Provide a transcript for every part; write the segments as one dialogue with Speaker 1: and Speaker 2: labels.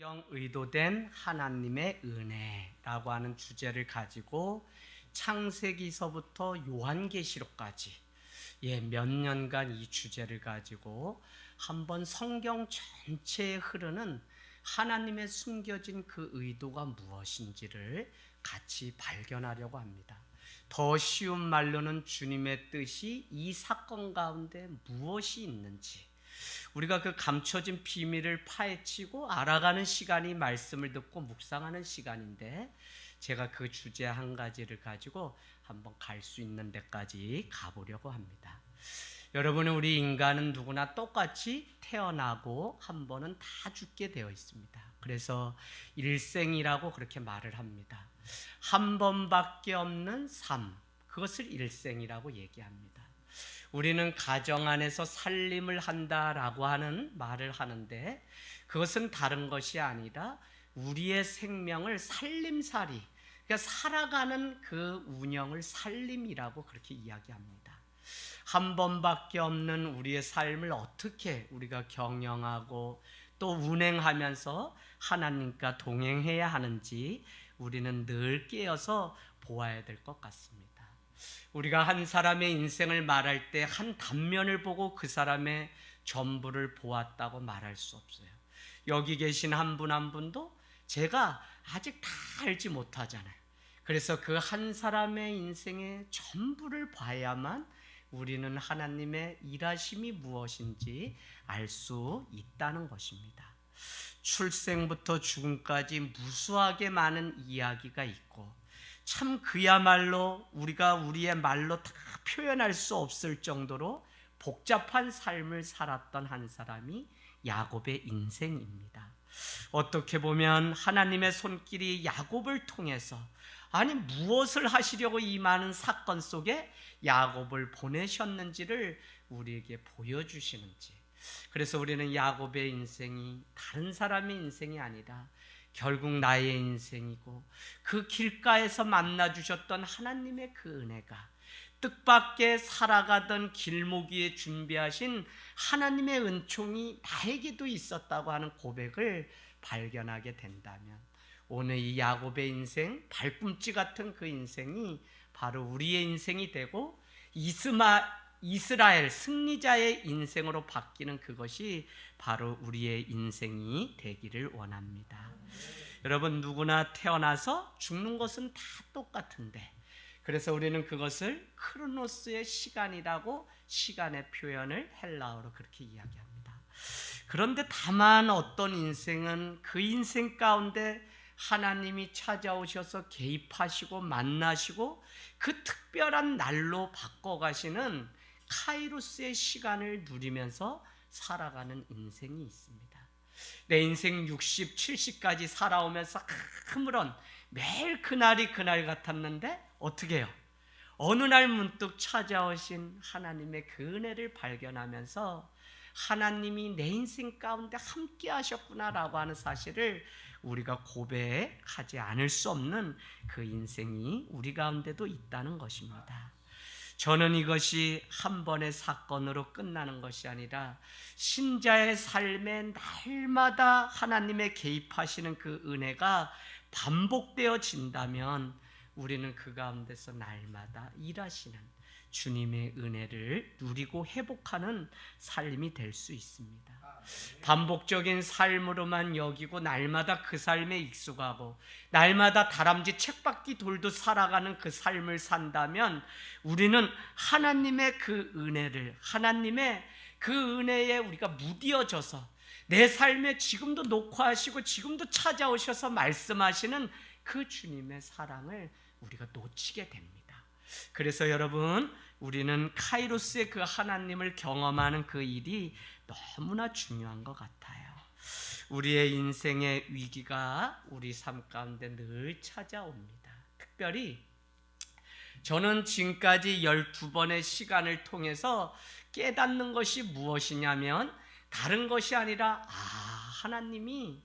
Speaker 1: 성경 의도된 하나님의 은혜라고 하는 주제를 가지고 창세기서부터 요한계시록까지 몇 년간 이 주제를 가지고 한번 성경 전체에 흐르는 하나님의 숨겨진 그 의도가 무엇인지를 같이 발견하려고 합니다. 더 쉬운 말로는 주님의 뜻이 이 사건 가운데 무엇이 있는지 우리가 그 감춰진 비밀을 파헤치고 알아가는 시간이 말씀을 듣고 묵상하는 시간인데, 제가 그 주제 한 가지를 가지고 한번 갈 수 있는 데까지 가보려고 합니다. 여러분, 우리 인간은 누구나 똑같이 태어나고 한 번은 다 죽게 되어 있습니다. 그래서 일생이라고 그렇게 말을 합니다. 한 번밖에 없는 삶, 그것을 일생이라고 얘기합니다. 우리는 가정 안에서 살림을 한다라고 하는 말을 하는데, 그것은 다른 것이 아니라 우리의 생명을 살림살이, 그러니까 살아가는 그 운영을 살림이라고 그렇게 이야기합니다. 한 번밖에 없는 우리의 삶을 어떻게 우리가 경영하고 또 운행하면서 하나님과 동행해야 하는지 우리는 늘 깨어서 보아야 될 것 같습니다. 우리가 한 사람의 인생을 말할 때 한 단면을 보고 그 사람의 전부를 보았다고 말할 수 없어요. 여기 계신 한 분 한 분도 제가 아직 다 알지 못하잖아요. 그래서 그 한 사람의 인생의 전부를 봐야만 우리는 하나님의 일하심이 무엇인지 알 수 있다는 것입니다. 출생부터 죽음까지 무수하게 많은 이야기가 있고, 참 그야말로 우리가 우리의 말로 다 표현할 수 없을 정도로 복잡한 삶을 살았던 한 사람이 야곱의 인생입니다. 어떻게 보면 하나님의 손길이 야곱을 통해서, 아니 무엇을 하시려고 이 많은 사건 속에 야곱을 보내셨는지를 우리에게 보여주시는지, 그래서 우리는 야곱의 인생이 다른 사람의 인생이 아니라 결국 나의 인생이고, 그 길가에서 만나주셨던 하나님의 그 은혜가 뜻밖의 살아가던 길목 위에 준비하신 하나님의 은총이 나에게도 있었다고 하는 고백을 발견하게 된다면, 오늘 이 야곱의 인생, 발꿈치 같은 그 인생이 바로 우리의 인생이 되고 이스라엘 승리자의 인생으로 바뀌는 그것이 바로 우리의 인생이 되기를 원합니다. 여러분, 누구나 태어나서 죽는 것은 다 똑같은데, 그래서 우리는 그것을 크로노스의 시간이라고 시간의 표현을 헬라어로 그렇게 이야기합니다. 그런데 다만 어떤 인생은 그 인생 가운데 하나님이 찾아오셔서 개입하시고 만나시고 그 특별한 날로 바꿔가시는 카이로스의 시간을 누리면서 살아가는 인생이 있습니다. 내 인생 60, 70까지 살아오면서 아무런 매일 그날이 그날 같았는데 어떻게 해요? 어느 날 문득 찾아오신 하나님의 그 은혜를 발견하면서 하나님이 내 인생 가운데 함께 하셨구나라고 하는 사실을 우리가 고백하지 않을 수 없는 그 인생이 우리 가운데도 있다는 것입니다. 저는 이것이 한 번의 사건으로 끝나는 것이 아니라 신자의 삶에 날마다 하나님의 개입하시는 그 은혜가 반복되어진다면 우리는 그 가운데서 날마다 일하시는 주님의 은혜를 누리고 회복하는 삶이 될 수 있습니다. 반복적인 삶으로만 여기고 날마다 그 삶에 익숙하고 날마다 다람쥐 쳇바퀴 돌도 살아가는 그 삶을 산다면 우리는 하나님의 그 은혜를, 하나님의 그 은혜에 우리가 무디어져서 내 삶에 지금도 녹화하시고 지금도 찾아오셔서 말씀하시는 그 주님의 사랑을 우리가 놓치게 됩니다. 그래서 여러분, 우리는 카이로스의 그 하나님을 경험하는 그 일이 너무나 중요한 것 같아요. 우리의 인생의 위기가 우리 삶 가운데 늘 찾아옵니다. 특별히 저는 지금까지 12번의 시간을 통해서 깨닫는 것이 무엇이냐면, 다른 것이 아니라 하나님이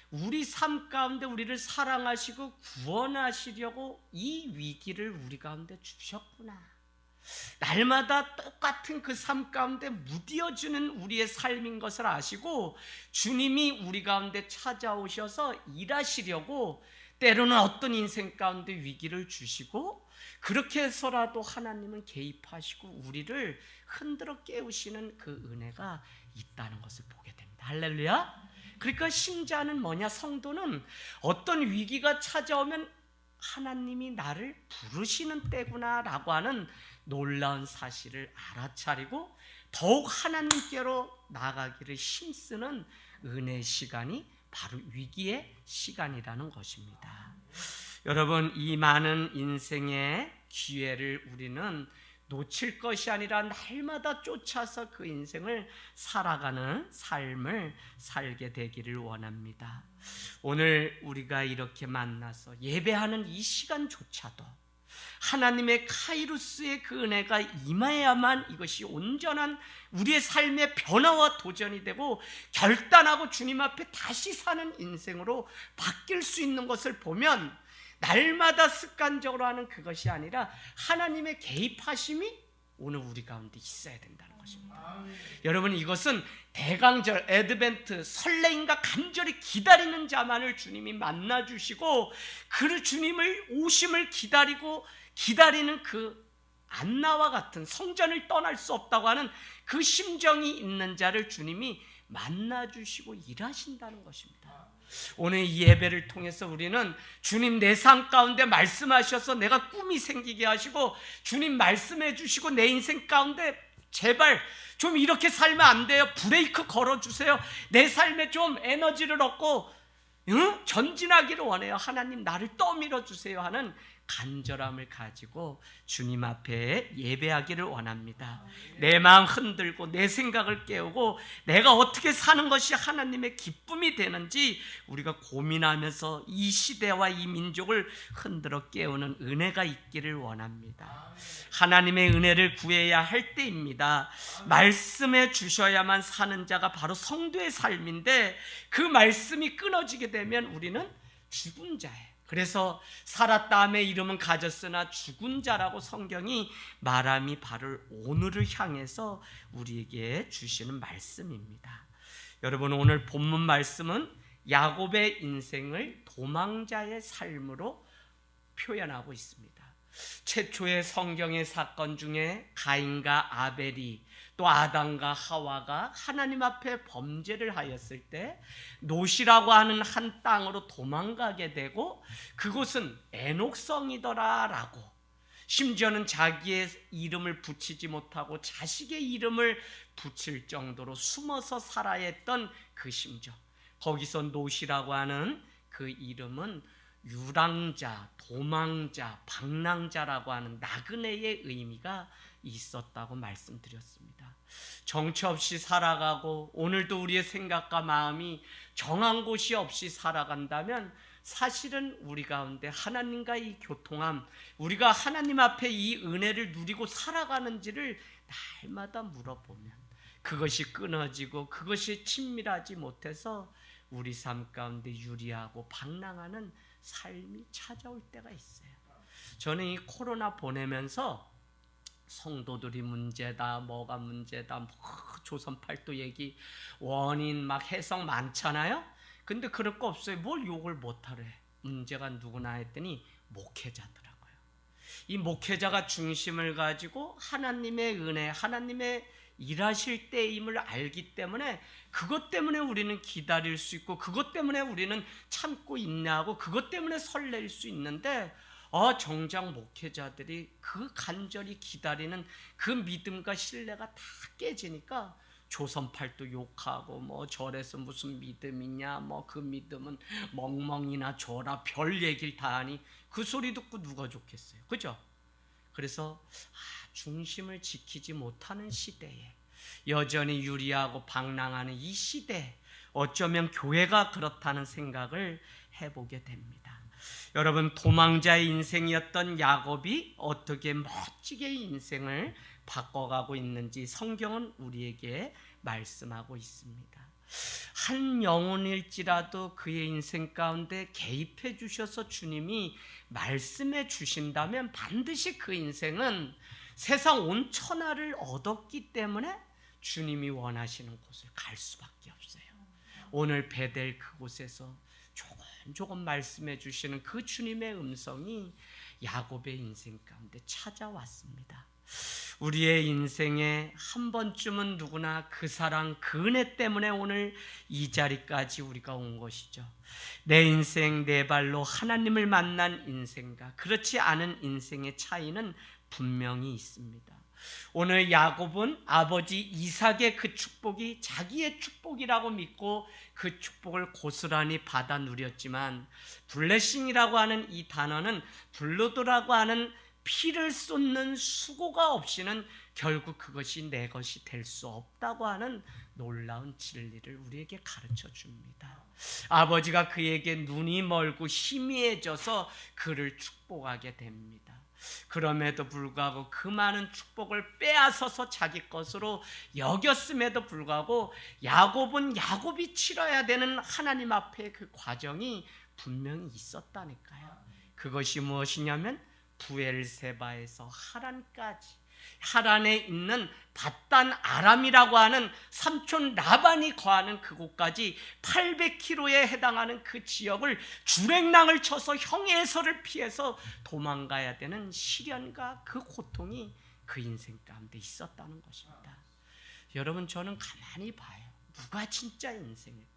Speaker 1: 우리 삶 가운데 우리를 사랑하시고 구원하시려고 이 위기를 우리 가운데 주셨구나. 날마다 똑같은 그 삶 가운데 무디어주는 우리의 삶인 것을 아시고 주님이 우리 가운데 찾아오셔서 일하시려고 때로는 어떤 인생 가운데 위기를 주시고 그렇게 해서라도 하나님은 개입하시고 우리를 흔들어 깨우시는 그 은혜가 있다는 것을 보게 됩니다. 할렐루야. 그러니까 신자는 뭐냐, 성도는 어떤 위기가 찾아오면 하나님이 나를 부르시는 때구나 라고 하는 놀라운 사실을 알아차리고 더욱 하나님께로 나가기를 힘쓰는 은혜의 시간이 바로 위기의 시간이라는 것입니다. 여러분, 이 많은 인생의 기회를 우리는 놓칠 것이 아니라 날마다 쫓아서 그 인생을 살아가는 삶을 살게 되기를 원합니다. 오늘 우리가 이렇게 만나서 예배하는 이 시간조차도 하나님의 카이루스의 그 은혜가 임해야만 이것이 온전한 우리의 삶의 변화와 도전이 되고 결단하고 주님 앞에 다시 사는 인생으로 바뀔 수 있는 것을 보면 날마다 습관적으로 하는 그것이 아니라 하나님의 개입하심이 오늘 우리 가운데 있어야 된다는 것입니다. 여러분, 이것은 대강절, 애드벤트, 설레임과 간절히 기다리는 자만을 주님이 만나주시고 그 주님을 오심을 기다리는 그 안나와 같은 성전을 떠날 수 없다고 하는 그 심정이 있는 자를 주님이 만나주시고 일하신다는 것입니다. 오늘 이 예배를 통해서 우리는 주님 내 삶 가운데 말씀하셔서 내가 꿈이 생기게 하시고 주님 말씀해 주시고 내 인생 가운데 제발 좀 이렇게 살면 안 돼요, 브레이크 걸어주세요, 내 삶에 좀 에너지를 얻고 전진하기를 원해요, 하나님 나를 떠밀어 주세요 하는 간절함을 가지고 주님 앞에 예배하기를 원합니다. 내 마음 흔들고 내 생각을 깨우고 내가 어떻게 사는 것이 하나님의 기쁨이 되는지 우리가 고민하면서 이 시대와 이 민족을 흔들어 깨우는 은혜가 있기를 원합니다. 하나님의 은혜를 구해야 할 때입니다. 말씀해 주셔야만 사는 자가 바로 성도의 삶인데 그 말씀이 끊어지게 되면 우리는 죽은 자예요. 그래서 살았다함의 이름은 가졌으나 죽은 자라고 성경이 말함이 바로 오늘을 향해서 우리에게 주시는 말씀입니다. 여러분, 오늘 본문 말씀은 야곱의 인생을 도망자의 삶으로 표현하고 있습니다. 최초의 성경의 사건 중에 가인과 아벨이 또 아담과 하와가 하나님 앞에 범죄를 하였을 때 노시라고 하는 한 땅으로 도망가게 되고 그곳은 에녹성이더라라고, 심지어는 자기의 이름을 붙이지 못하고 자식의 이름을 붙일 정도로 숨어서 살아야 했던 그 심정, 거기서 노시라고 하는 그 이름은 유랑자, 도망자, 방랑자라고 하는 나그네의 의미가 있었다고 말씀드렸습니다. 정처 없이 살아가고 오늘도 우리의 생각과 마음이 정한 곳이 없이 살아간다면 사실은 우리 가운데 하나님과의 교통함, 우리가 하나님 앞에 이 은혜를 누리고 살아가는지를 날마다 물어보면 그것이 끊어지고 그것이 친밀하지 못해서 우리 삶 가운데 유리하고 방랑하는 삶이 찾아올 때가 있어요. 저는 이 코로나 보내면서 성도들이 문제다, 뭐가 문제다, 조선팔도 얘기, 원인 막 해석 많잖아요. 근데 그럴 거 없어요. 뭘 욕을 못하래. 문제가 누구나 했더니 목회자더라고요. 이 목회자가 중심을 가지고 하나님의 은혜, 하나님의 일하실 때임을 알기 때문에 그것 때문에 우리는 기다릴 수 있고 그것 때문에 우리는 참고 인내하고 그것 때문에 설렐 수 있는데 정작 목회자들이 그 간절히 기다리는 그 믿음과 신뢰가 다 깨지니까 조선팔도 욕하고 뭐 절에서 무슨 믿음이냐, 뭐 그 믿음은 멍멍이나 줘라, 별 얘기를 다 하니 그 소리 듣고 누가 좋겠어요, 그죠? 그래서 중심을 지키지 못하는 시대에 여전히 유리하고 방랑하는 이 시대, 어쩌면 교회가 그렇다는 생각을 해보게 됩니다. 여러분, 도망자의 인생이었던 야곱이 어떻게 멋지게 인생을 바꿔가고 있는지 성경은 우리에게 말씀하고 있습니다. 한 영혼일지라도 그의 인생 가운데 개입해 주셔서 주님이 말씀해 주신다면 반드시 그 인생은 세상 온 천하를 얻었기 때문에 주님이 원하시는 곳을 갈 수밖에 없어요. 오늘 베델 그곳에서 조금 말씀해 주시는 그 주님의 음성이 야곱의 인생 가운데 찾아왔습니다. 우리의 인생에 한 번쯤은 누구나 그 사랑, 그 은혜 때문에 오늘 이 자리까지 우리가 온 것이죠. 내 인생 내 발로 하나님을 만난 인생과 그렇지 않은 인생의 차이는 분명히 있습니다. 오늘 야곱은 아버지 이삭의 그 축복이 자기의 축복이라고 믿고 그 축복을 고스란히 받아 누렸지만, 블레싱이라고 하는 이 단어는 블루드라고 하는 피를 쏟는 수고가 없이는 결국 그것이 내 것이 될 수 없다고 하는 놀라운 진리를 우리에게 가르쳐 줍니다. 아버지가 그에게 눈이 멀고 희미해져서 그를 축복하게 됩니다. 그럼에도 불구하고 그 많은 축복을 빼앗아서 자기 것으로 여겼음에도 불구하고 야곱은 야곱이 치러야 되는 하나님 앞에 그 과정이 분명히 있었다니까요. 그것이 무엇이냐면 부엘세바에서 하란까지, 하란에 있는 밧단 아람이라고 하는 삼촌 라반이 거하는 그곳까지 800km에 해당하는 그 지역을 주랭랑을 쳐서 형에서를 피해서 도망가야 되는 시련과 그 고통이 그 인생 가운데 있었다는 것입니다. 여러분, 저는 가만히 봐요. 누가 진짜 인생일까?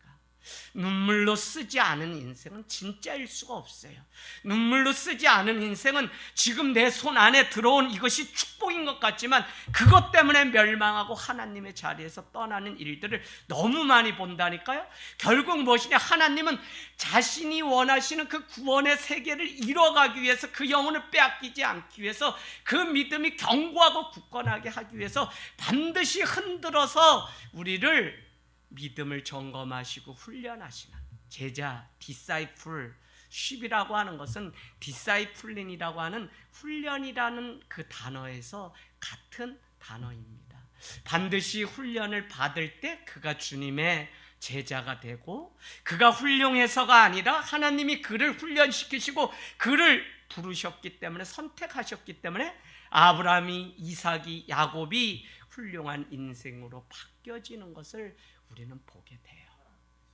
Speaker 1: 눈물로 쓰지 않은 인생은 진짜일 수가 없어요. 눈물로 쓰지 않은 인생은 지금 내 손 안에 들어온 이것이 축복인 것 같지만 그것 때문에 멸망하고 하나님의 자리에서 떠나는 일들을 너무 많이 본다니까요. 결국 무엇이냐? 하나님은 자신이 원하시는 그 구원의 세계를 이뤄가기 위해서, 그 영혼을 빼앗기지 않기 위해서, 그 믿음이 견고하고 굳건하게 하기 위해서 반드시 흔들어서 우리를 믿음을 점검하시고 훈련하시는 제자, 디사이플십이라고 하는 것은 디사이플린이라고 하는 훈련이라는 그 단어에서 같은 단어입니다. 반드시 훈련을 받을 때 그가 주님의 제자가 되고, 그가 훌륭해서가 아니라 하나님이 그를 훈련시키시고 그를 부르셨기 때문에, 선택하셨기 때문에 아브라함이, 이삭이, 야곱이 훌륭한 인생으로 바뀌어지는 것을 우리는 보게 돼요.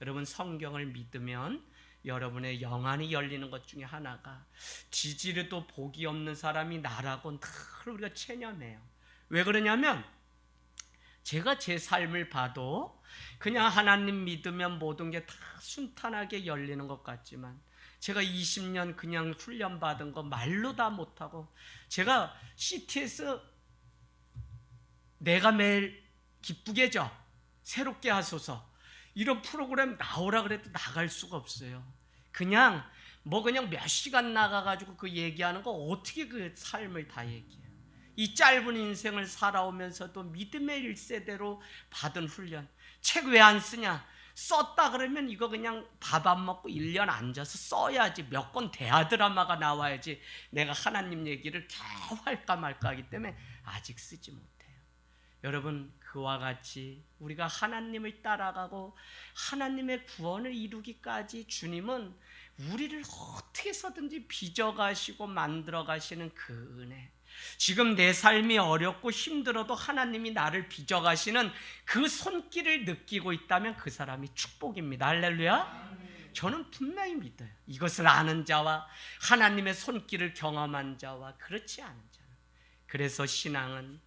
Speaker 1: 여러분, 성경을 믿으면 여러분의 영안이 열리는 것 중에 하나가, 지지리도 복이 없는 사람이 나라고 늘 우리가 체념해요. 왜 그러냐면 제가 제 삶을 봐도 그냥 하나님 믿으면 모든 게 다 순탄하게 열리는 것 같지만, 제가 20년 그냥 훈련받은 거 말로 다 못하고, 제가 CT에서 내가 매일 기쁘게 져 새롭게 하소서 이런 프로그램 나오라 그래도 나갈 수가 없어요. 그냥 몇 시간 나가가지고 그 얘기하는 거 어떻게 그 삶을 다 얘기해요. 이 짧은 인생을 살아오면서도 믿음의 1세대로 받은 훈련, 책 왜 안 쓰냐? 썼다 그러면 이거 그냥 밥 안 먹고 1년 앉아서 써야지, 몇 권 대하 드라마가 나와야지 내가 하나님 얘기를 겨우 할까 말까 하기 때문에 아직 쓰지 못해요. 여러분, 그와 같이 우리가 하나님을 따라가고 하나님의 구원을 이루기까지 주님은 우리를 어떻게 해서든지 빚어가시고 만들어가시는 그 은혜, 지금 내 삶이 어렵고 힘들어도 하나님이 나를 빚어가시는 그 손길을 느끼고 있다면 그 사람이 축복입니다. 할렐루야. 저는 분명히 믿어요. 이것을 아는 자와 하나님의 손길을 경험한 자와 그렇지 않은 자. 그래서 신앙은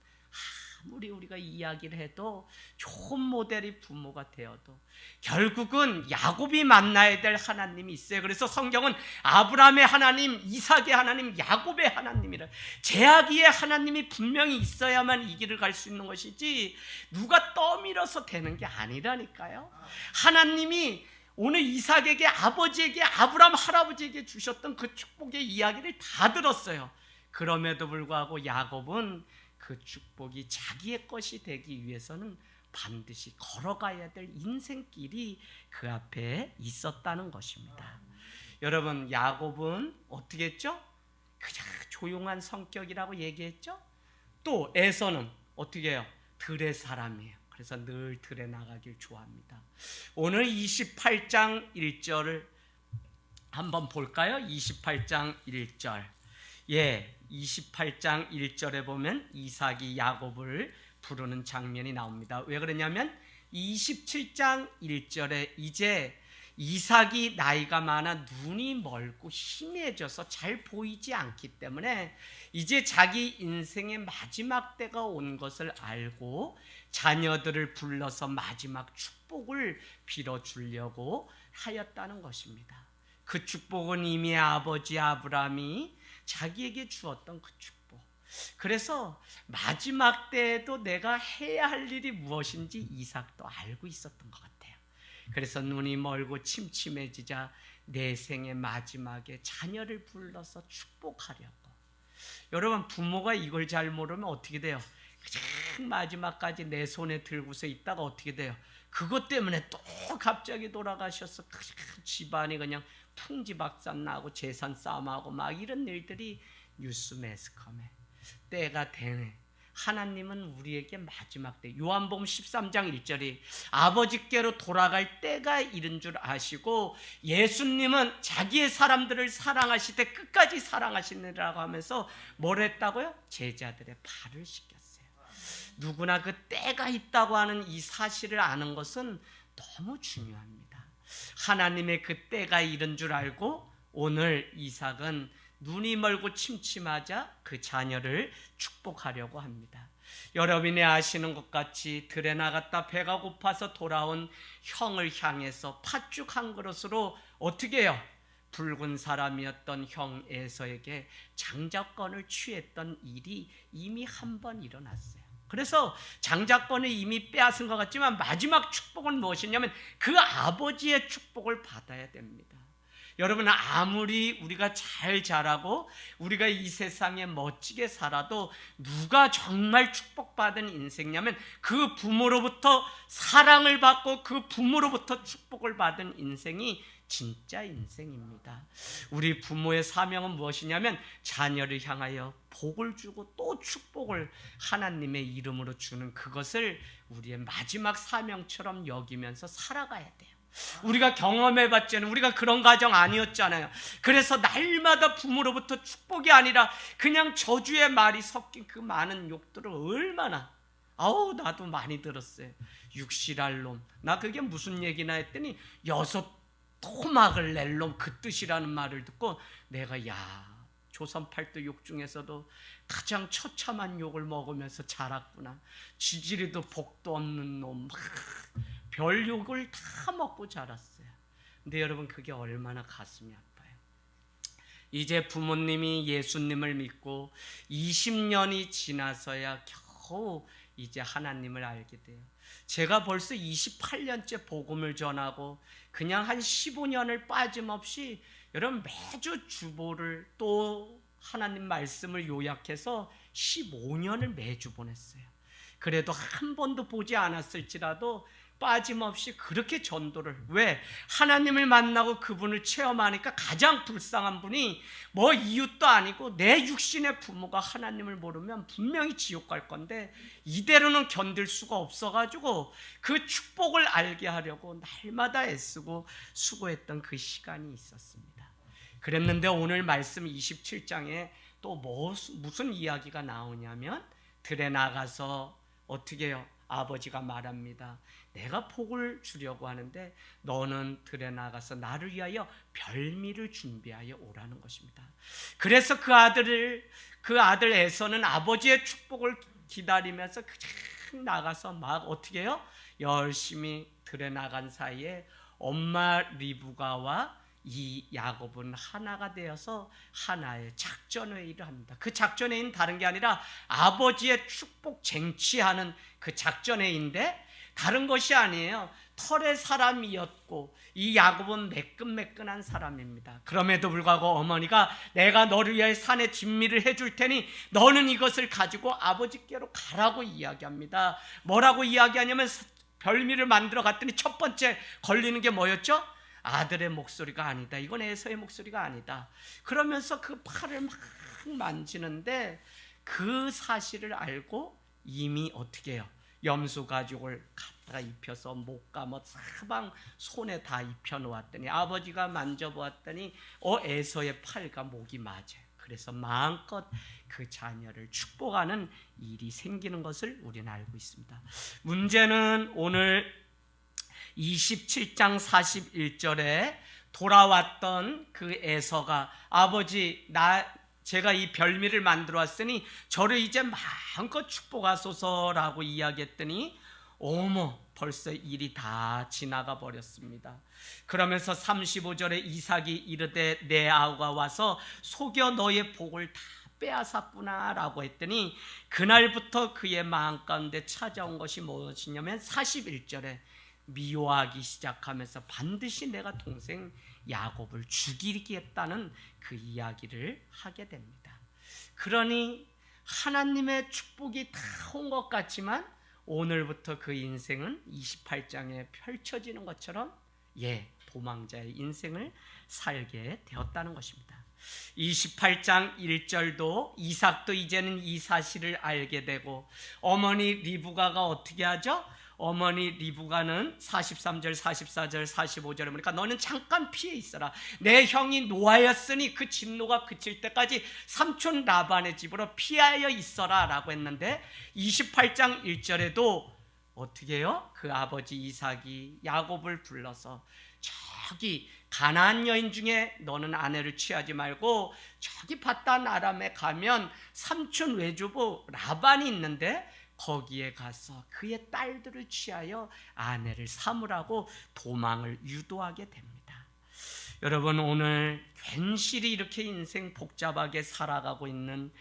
Speaker 1: 아무리 우리가 이야기를 해도, 좋은 모델이 부모가 되어도 결국은 야곱이 만나야 될 하나님이 있어요. 그래서 성경은 아브라함의 하나님, 이삭의 하나님, 야곱의 하나님이라, 제아기의 하나님이 분명히 있어야만 이 길을 갈 수 있는 것이지 누가 떠밀어서 되는 게 아니라니까요. 하나님이 오늘 이삭에게, 아버지에게, 아브라함 할아버지에게 주셨던 그 축복의 이야기를 다 들었어요. 그럼에도 불구하고 야곱은 그 축복이 자기의 것이 되기 위해서는 반드시 걸어가야 될 인생길이 그 앞에 있었다는 것입니다. 여러분, 야곱은 어떻게 했죠? 그냥 조용한 성격이라고 얘기했죠? 또 에서는 어떻게 해요? 들의 사람이에요. 그래서 늘 들에 나가길 좋아합니다. 오늘 28장 1절을 한번 볼까요? 28장 1절. 28장 1절에 보면 이삭이 야곱을 부르는 장면이 나옵니다. 왜 그러냐면 27장 1절에 이제 이삭이 나이가 많아 눈이 멀고 희미해져서 잘 보이지 않기 때문에 이제 자기 인생의 마지막 때가 온 것을 알고 자녀들을 불러서 마지막 축복을 빌어주려고 하였다는 것입니다. 그 축복은 이미 아버지 아브라함이 자기에게 주었던 그 축복. 그래서 마지막 때에도 내가 해야 할 일이 무엇인지 이삭도 알고 있었던 것 같아요. 그래서 눈이 멀고 침침해지자 내 생의 마지막에 자녀를 불러서 축복하려고. 여러분, 부모가 이걸 잘 모르면 어떻게 돼요? 가장 마지막까지 내 손에 들고서 있다가 어떻게 돼요? 그것 때문에 또 갑자기 돌아가셔서 집안이 그냥 풍지박산 나고 재산 싸움하고 막 이런 일들이 뉴스 매스컴에 때가 되네. 하나님은 우리에게 마지막 때, 요한복음 13장 1절이 아버지께로 돌아갈 때가 이른 줄 아시고 예수님은 자기의 사람들을 사랑하시되 끝까지 사랑하시느라고 하면서 뭘 했다고요? 제자들의 발을 씻겼어요. 누구나 그 때가 있다고 하는 이 사실을 아는 것은 너무 중요합니다. 하나님의 그 때가 이른 줄 알고 오늘 이삭은 눈이 멀고 침침하자 그 자녀를 축복하려고 합니다. 여러분이 아시는 것 같이 들에 나갔다 배가 고파서 돌아온 형을 향해서 팥죽 한 그릇으로 어떻게 해요? 붉은 사람이었던 형 에서에게 장자권을 취했던 일이 이미 한 번 일어났어요. 그래서 장자권을 이미 빼앗은 것 같지만 마지막 축복은 무엇이냐면 그 아버지의 축복을 받아야 됩니다. 여러분, 아무리 우리가 잘 자라고 우리가 이 세상에 멋지게 살아도 누가 정말 축복받은 인생이냐면 그 부모로부터 사랑을 받고 그 부모로부터 축복을 받은 인생이 진짜 인생입니다. 우리 부모의 사명은 무엇이냐면 자녀를 향하여 복을 주고 또 축복을 하나님의 이름으로 주는 그것을 우리의 마지막 사명처럼 여기면서 살아가야 돼요. 우리가 경험해봤잖아요. 우리가 그런 가정 아니었잖아요. 그래서 날마다 부모로부터 축복이 아니라 그냥 저주의 말이 섞인 그 많은 욕들을 얼마나 나도 많이 들었어요. 육실할 놈. 나 그게 무슨 얘기나 했더니 여섯 토막을 낼 놈 그 뜻이라는 말을 듣고 내가 조선 팔도 욕 중에서도 가장 처참한 욕을 먹으면서 자랐구나. 지지리도 복도 없는 놈. 별 욕을 다 먹고 자랐어요. 근데 여러분, 그게 얼마나 가슴이 아파요. 이제 부모님이 예수님을 믿고 20년이 지나서야 겨우 이제 하나님을 알게 돼요. 제가 벌써 28년째 복음을 전하고 그냥 한 15년을 빠짐없이 여러분 매주 주보를 또 하나님 말씀을 요약해서 15년을 매주 보냈어요. 그래도 한 번도 보지 않았을지라도 빠짐없이 그렇게 전도를. 왜? 하나님을 만나고 그분을 체험하니까 가장 불쌍한 분이 뭐 이웃도 아니고 내 육신의 부모가 하나님을 모르면 분명히 지옥 갈 건데 이대로는 견딜 수가 없어가지고 그 축복을 알게 하려고 날마다 애쓰고 수고했던 그 시간이 있었습니다. 그랬는데 오늘 말씀 27장에 또 무슨 이야기가 나오냐면 들에 나가서 어떻게 해요? 아버지가 말합니다. 내가 복을 주려고 하는데 너는 들에 나가서 나를 위하여 별미를 준비하여 오라는 것입니다. 그래서 그 아들 에서는 아버지의 축복을 기다리면서 그냥 나가서 막 어떻게 해요? 열심히 들에 나간 사이에 엄마 리브가와 이 야곱은 하나가 되어서 하나의 작전회의를 합니다. 그 작전회의는 다른 게 아니라 아버지의 축복 쟁취하는 그 작전회의인데 다른 것이 아니에요. 털의 사람이었고 이 야곱은 매끈매끈한 사람입니다. 그럼에도 불구하고 어머니가 내가 너를 위해 산에 진미를 해줄 테니 너는 이것을 가지고 아버지께로 가라고 이야기합니다. 뭐라고 이야기하냐면 별미를 만들어 갔더니 첫 번째 걸리는 게 뭐였죠? 아들의 목소리가 아니다. 이건 에서의 목소리가 아니다. 그러면서 그 팔을 막 만지는데 그 사실을 알고 이미 어떻게 해요? 염소 가죽을 갖다가 입혀서 목 감아 사방 손에 다 입혀 놓았더니 아버지가 만져보았더니 에서의 팔과 목이 맞아요. 그래서 마음껏 그 자녀를 축복하는 일이 생기는 것을 우리는 알고 있습니다. 문제는 오늘 27장 41절에 돌아왔던 그 에서가 아버지 제가 이 별미를 만들어 왔으니 저를 이제 마음껏 축복하소서라고 이야기했더니 어머 벌써 일이 다 지나가 버렸습니다. 그러면서 35절에 이삭이 이르되 내 아우가 와서 속여 너의 복을 다 빼앗았구나 라고 했더니 그날부터 그의 마음 가운데 찾아온 것이 무엇이냐면 41절에 미워하기 시작하면서 반드시 내가 동생 야곱을 죽이겠다는 그 이야기를 하게 됩니다. 그러니 하나님의 축복이 다 온 것 같지만 오늘부터 그 인생은 28장에 펼쳐지는 것처럼 도망자의 인생을 살게 되었다는 것입니다. 28장 1절도 이삭도 이제는 이 사실을 알게 되고 어머니 리브가가 어떻게 하죠? 어머니 리브가는 43절, 44절, 45절에 보니까 너는 잠깐 피해 있어라. 내 형이 노하였으니 그 진노가 그칠 때까지 삼촌 라반의 집으로 피하여 있어라 라고 했는데 28장 1절에도 어떻게 해요? 그 아버지 이삭이 야곱을 불러서 저기 가나안 여인 중에 너는 아내를 취하지 말고 저기 바단 아람에 가면 삼촌 외조부 라반이 있는데 거기에 가서 그의 딸들을 취하여 아내를 삼으라고 도망을 유도하게 됩니다. 여러분 오늘 괜시리 이렇게 인생 복잡하게 살아가고 있는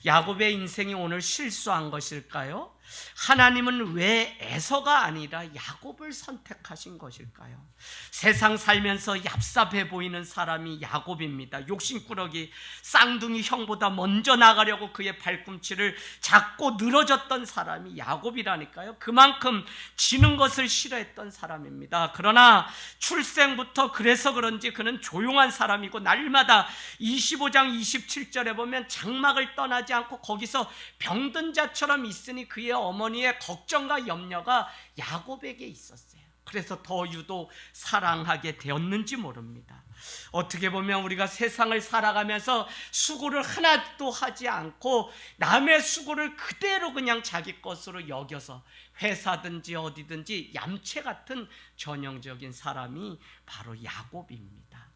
Speaker 1: 야곱의 인생이 오늘 실수한 것일까요? 하나님은 왜 에서가 아니라 야곱을 선택하신 것일까요? 세상 살면서 얍삽해 보이는 사람이 야곱입니다. 욕심꾸러기 쌍둥이 형보다 먼저 나가려고 그의 발꿈치를 잡고 늘어졌던 사람이 야곱이라니까요. 그만큼 지는 것을 싫어했던 사람입니다. 그러나 출생부터 그래서 그런지 그는 조용한 사람이고 날마다 25장 27절에 보면 장막을 떠나지 않고 거기서 병든 자처럼 있으니 그의 어머니의 걱정과 염려가 야곱에게 있었어요. 그래서 더 유독 사랑하게 되었는지 모릅니다. 어떻게 보면 우리가 세상을 살아가면서 수고를 하나도 하지 않고 남의 수고를 그대로 그냥 자기 것으로 여겨서 회사든지 어디든지 얌체 같은 전형적인 사람이 바로 야곱입니다.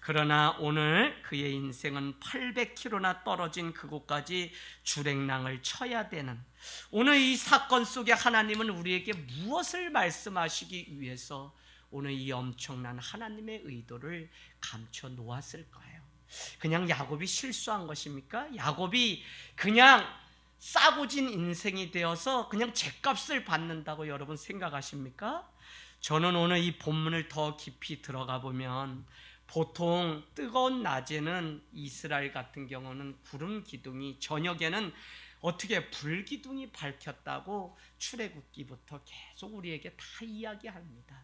Speaker 1: 그러나 오늘 그의 인생은 800km나 떨어진 그곳까지 주랭랑을 쳐야 되는 오늘 이 사건 속에 하나님은 우리에게 무엇을 말씀하시기 위해서 오늘 이 엄청난 하나님의 의도를 감춰 놓았을까요? 그냥 야곱이 실수한 것입니까? 야곱이 그냥 싸고진 인생이 되어서 그냥 죗값을 받는다고 여러분 생각하십니까? 저는 오늘 이 본문을 더 깊이 들어가 보면 보통 뜨거운 낮에는 이스라엘 같은 경우는 구름 기둥이, 저녁에는 어떻게 불기둥이 밝혔다고 출애굽기부터 계속 우리에게 다 이야기합니다.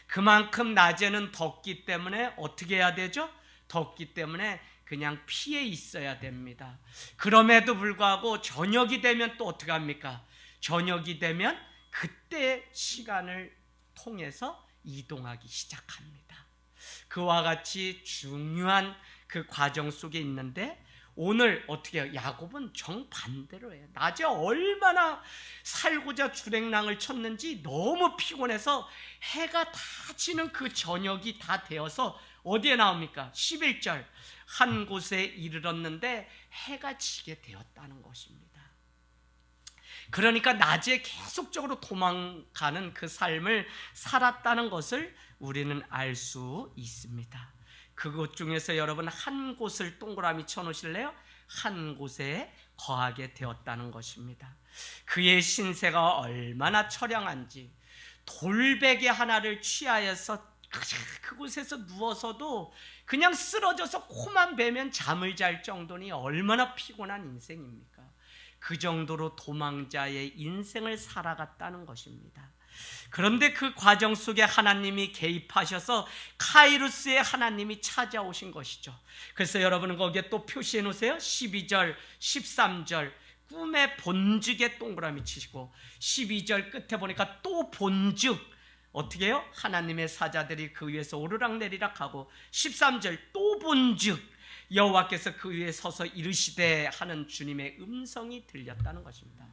Speaker 1: 그만큼 낮에는 덥기 때문에 어떻게 해야 되죠? 덥기 때문에 그냥 피해 있어야 됩니다. 그럼에도 불구하고 저녁이 되면 또 어떻게 합니까? 저녁이 되면 그때 시간을 통해서 이동하기 시작합니다. 그와 같이 중요한 그 과정 속에 있는데 오늘 어떻게 해요? 야곱은 정반대로 해요. 낮에 얼마나 살고자 주랭랑을 쳤는지 너무 피곤해서 해가 다 지는 그 저녁이 다 되어서 어디에 나옵니까? 11절 한 곳에 이르렀는데 해가 지게 되었다는 것입니다. 그러니까 낮에 계속적으로 도망가는 그 삶을 살았다는 것을 우리는 알 수 있습니다. 그곳 중에서 여러분 한 곳을 동그라미 쳐놓으실래요? 한 곳에 거하게 되었다는 것입니다. 그의 신세가 얼마나 처량한지 돌베개 하나를 취하여서 그곳에서 누워서도 그냥 쓰러져서 코만 베면 잠을 잘 정도니 얼마나 피곤한 인생입니까? 그 정도로 도망자의 인생을 살아갔다는 것입니다. 그런데 그 과정 속에 하나님이 개입하셔서 카이루스의 하나님이 찾아오신 것이죠. 그래서 여러분은 거기에 또 표시해 놓으세요. 12절, 13절 꿈의 본즉에 동그라미 치시고 12절 끝에 보니까 또 본즉 어떻게 해요? 하나님의 사자들이 그 위에서 오르락내리락 하고 13절 또 본즉 여호와께서 그 위에 서서 이르시되 하는 주님의 음성이 들렸다는 것입니다.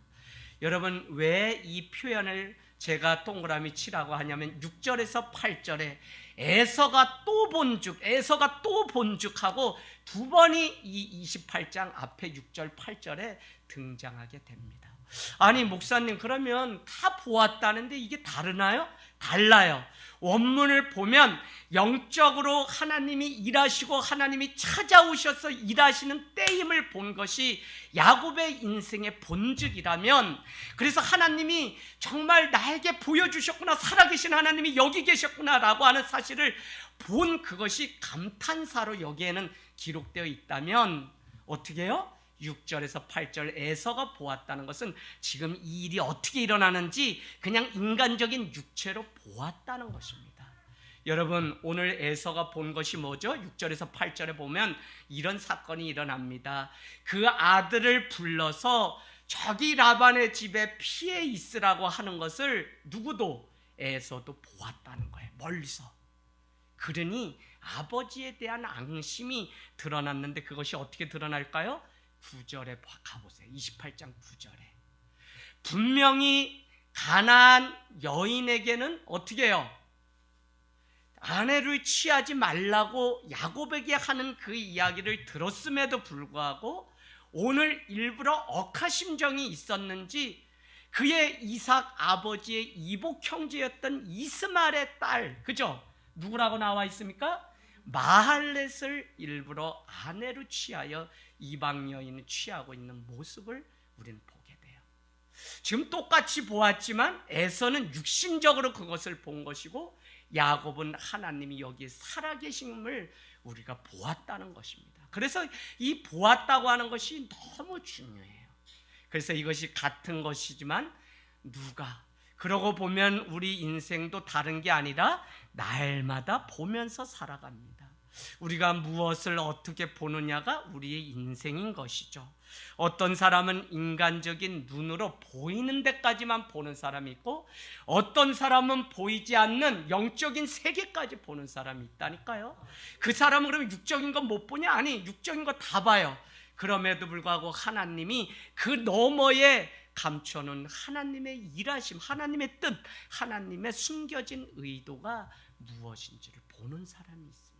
Speaker 1: 여러분, 왜 이 표현을 제가 동그라미 치라고 하냐면 6절에서 8절에 에서가 또 본죽하고 두 번이 이 28장 앞에 6절 8절에 등장하게 됩니다. 아니 목사님, 그러면 다 보았다는데 이게 다르나요? 달라요. 원문을 보면 영적으로 하나님이 일하시고 하나님이 찾아오셔서 일하시는 때임을 본 것이 야곱의 인생의 본죽이라면, 그래서 하나님이 정말 나에게 보여주셨구나, 살아계신 하나님이 여기 계셨구나 라고 하는 사실을 본 그것이 감탄사로 여기에는 기록되어 있다면, 어떻게 해요? 6절에서 8절 에서가 보았다는 것은 지금 이 일이 어떻게 일어나는지 그냥 인간적인 육체로 보았다는 것입니다. 여러분, 오늘 에서가 본 것이 뭐죠? 6절에서 8절에 보면 이런 사건이 일어납니다. 그 아들을 불러서 저기 라반의 집에 피해 있으라고 하는 것을 누구도, 에서도 보았다는 거예요. 멀리서. 그러니 아버지에 대한 앙심이 드러났는데 그것이 어떻게 드러날까요? 9절에 가보세요. 28장 9절에 분명히 가나안 여인에게는 어떻게 해요? 아내를 취하지 말라고 야곱에게 하는 그 이야기를 들었음에도 불구하고 오늘 일부러 억하심정이 있었는지 그의 이삭 아버지의 이복 형제였던 이스마엘의 딸, 그죠? 누구라고 나와 있습니까? 마할렛을 일부러 아내로 취하여 이방 여인을 취하고 있는 모습을 우리는 보게 돼요. 지금 똑같이 보았지만 에서는 육신적으로 그것을 본 것이고 야곱은 하나님이 여기에 살아계심을 우리가 보았다는 것입니다. 그래서 이 보았다고 하는 것이 너무 중요해요. 그래서 이것이 같은 것이지만 누가, 그러고 보면 우리 인생도 다른 게 아니라 날마다 보면서 살아갑니다. 우리가 무엇을 어떻게 보느냐가 우리의 인생인 것이죠. 어떤 사람은 인간적인 눈으로 보이는 데까지만 보는 사람이 있고 어떤 사람은 보이지 않는 영적인 세계까지 보는 사람이 있다니까요. 그 사람은 그러면 육적인 건 못 보냐? 아니, 육적인 거 다 봐요. 그럼에도 불구하고 하나님이 그 너머에 감춰놓은 하나님의 일하심, 하나님의 뜻, 하나님의 숨겨진 의도가 무엇인지를 보는 사람이 있습니다.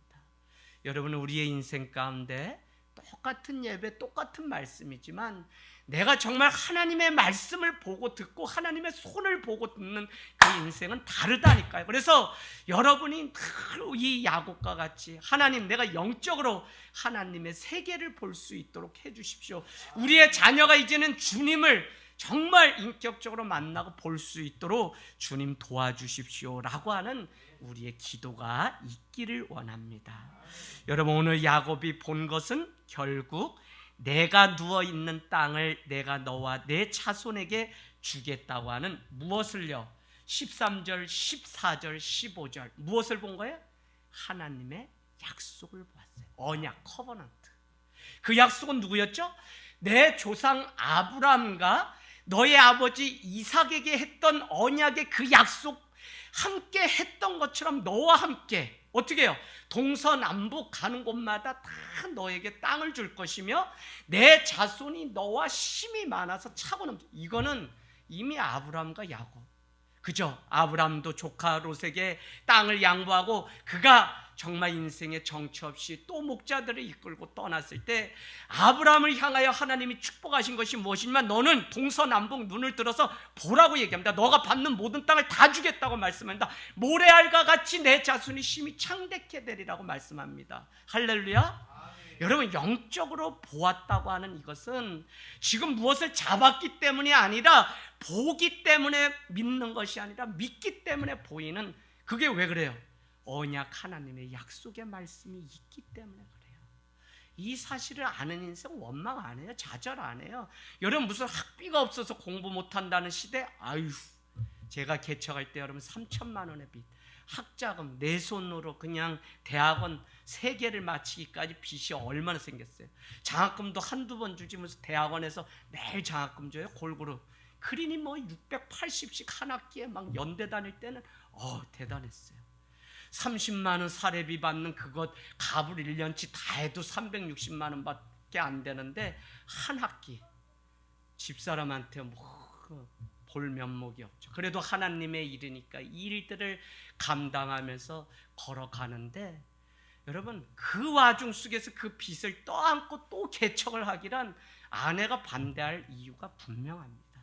Speaker 1: 여러분, 우리의 인생 가운데 똑같은 예배, 똑같은 말씀이지만 내가 정말 하나님의 말씀을 보고 듣고 하나님의 손을 보고 듣는 그 인생은 다르다니까요. 그래서 여러분이 늘 이 야곱과 같이 하나님, 내가 영적으로 하나님의 세계를 볼 수 있도록 해주십시오. 우리의 자녀가 이제는 주님을 정말 인격적으로 만나고 볼 수 있도록 주님 도와주십시오 라고 하는 우리의 기도가 있기를 원합니다. 여러분, 오늘 야곱이 본 것은 결국 내가 누워있는 땅을 내가 너와 내 자손에게 주겠다고 하는 무엇을요? 13절, 14절, 15절 무엇을 본 거예요? 하나님의 약속을 보았어요. 언약, 커버넌트. 그 약속은 누구였죠? 내 조상 아브라함과 너의 아버지 이삭에게 했던 언약의 그 약속 함께 했던 것처럼 너와 함께 어떻게 해요? 동서남북 가는 곳마다 다 너에게 땅을 줄 것이며 내 자손이 너와 힘이 많아서 차고 넘쳐. 이거는 이미 아브라함과 야곱, 그죠? 아브라함도 조카 롯에게 땅을 양보하고 그가 정말 인생의 정처 없이 또 목자들을 이끌고 떠났을 때 아브라함을 향하여 하나님이 축복하신 것이 무엇이냐면 너는 동서남북 눈을 들어서 보라고 얘기합니다. 너가 받는 모든 땅을 다 주겠다고 말씀합니다. 모래알과 같이 내 자손이 심히 창대케 되리라고 말씀합니다. 할렐루야. 여러분, 영적으로 보았다고 하는 이것은 지금 무엇을 잡았기 때문이 아니라 보기 때문에 믿는 것이 아니라 믿기 때문에 보이는, 그게 왜 그래요? 언약 하나님의 약속의 말씀이 있기 때문에 그래요. 이 사실을 아는 인생 원망 안 해요. 좌절 안 해요. 여러분, 무슨 학비가 없어서 공부 못한다는 시대? 아유, 제가 개척할 때 여러분 3천만 원의 빚, 학자금 내 손으로 그냥 대학원 3개를 마치기까지 빚이 얼마나 생겼어요. 장학금도 한두 번 주지면서 대학원에서 매일 장학금 줘요. 골고루. 그러니 뭐 680씩 한 학기에 막 연대 다닐 때는 대단했어요. 30만 원 사례비 받는 그것 값을 1년치 다 해도 360만 원밖에 안 되는데 한 학기 집사람한테 볼 면목이 없죠. 그래도 하나님의 일이니까 이 일들을 감당하면서 걸어가는데, 여러분 그 와중 속에서 그 빚을 떠안고 또 개척을 하기란 아내가 반대할 이유가 분명합니다.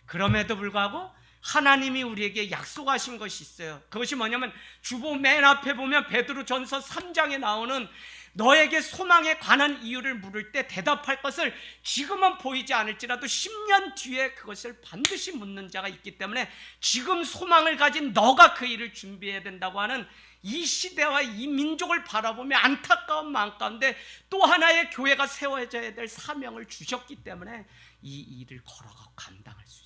Speaker 1: 그럼에도 불구하고 하나님이 우리에게 약속하신 것이 있어요. 그것이 뭐냐면 주보 맨 앞에 보면 베드로전서 3장에 나오는 너에게 소망에 관한 이유를 물을 때 대답할 것을 지금은 보이지 않을지라도 10년 뒤에 그것을 반드시 묻는 자가 있기 때문에 지금 소망을 가진 너가 그 일을 준비해야 된다고 하는 이 시대와 이 민족을 바라보며 안타까운 마음 가운데 또 하나의 교회가 세워져야 될 사명을 주셨기 때문에 이 일을 걸어가 감당할 수 있어요.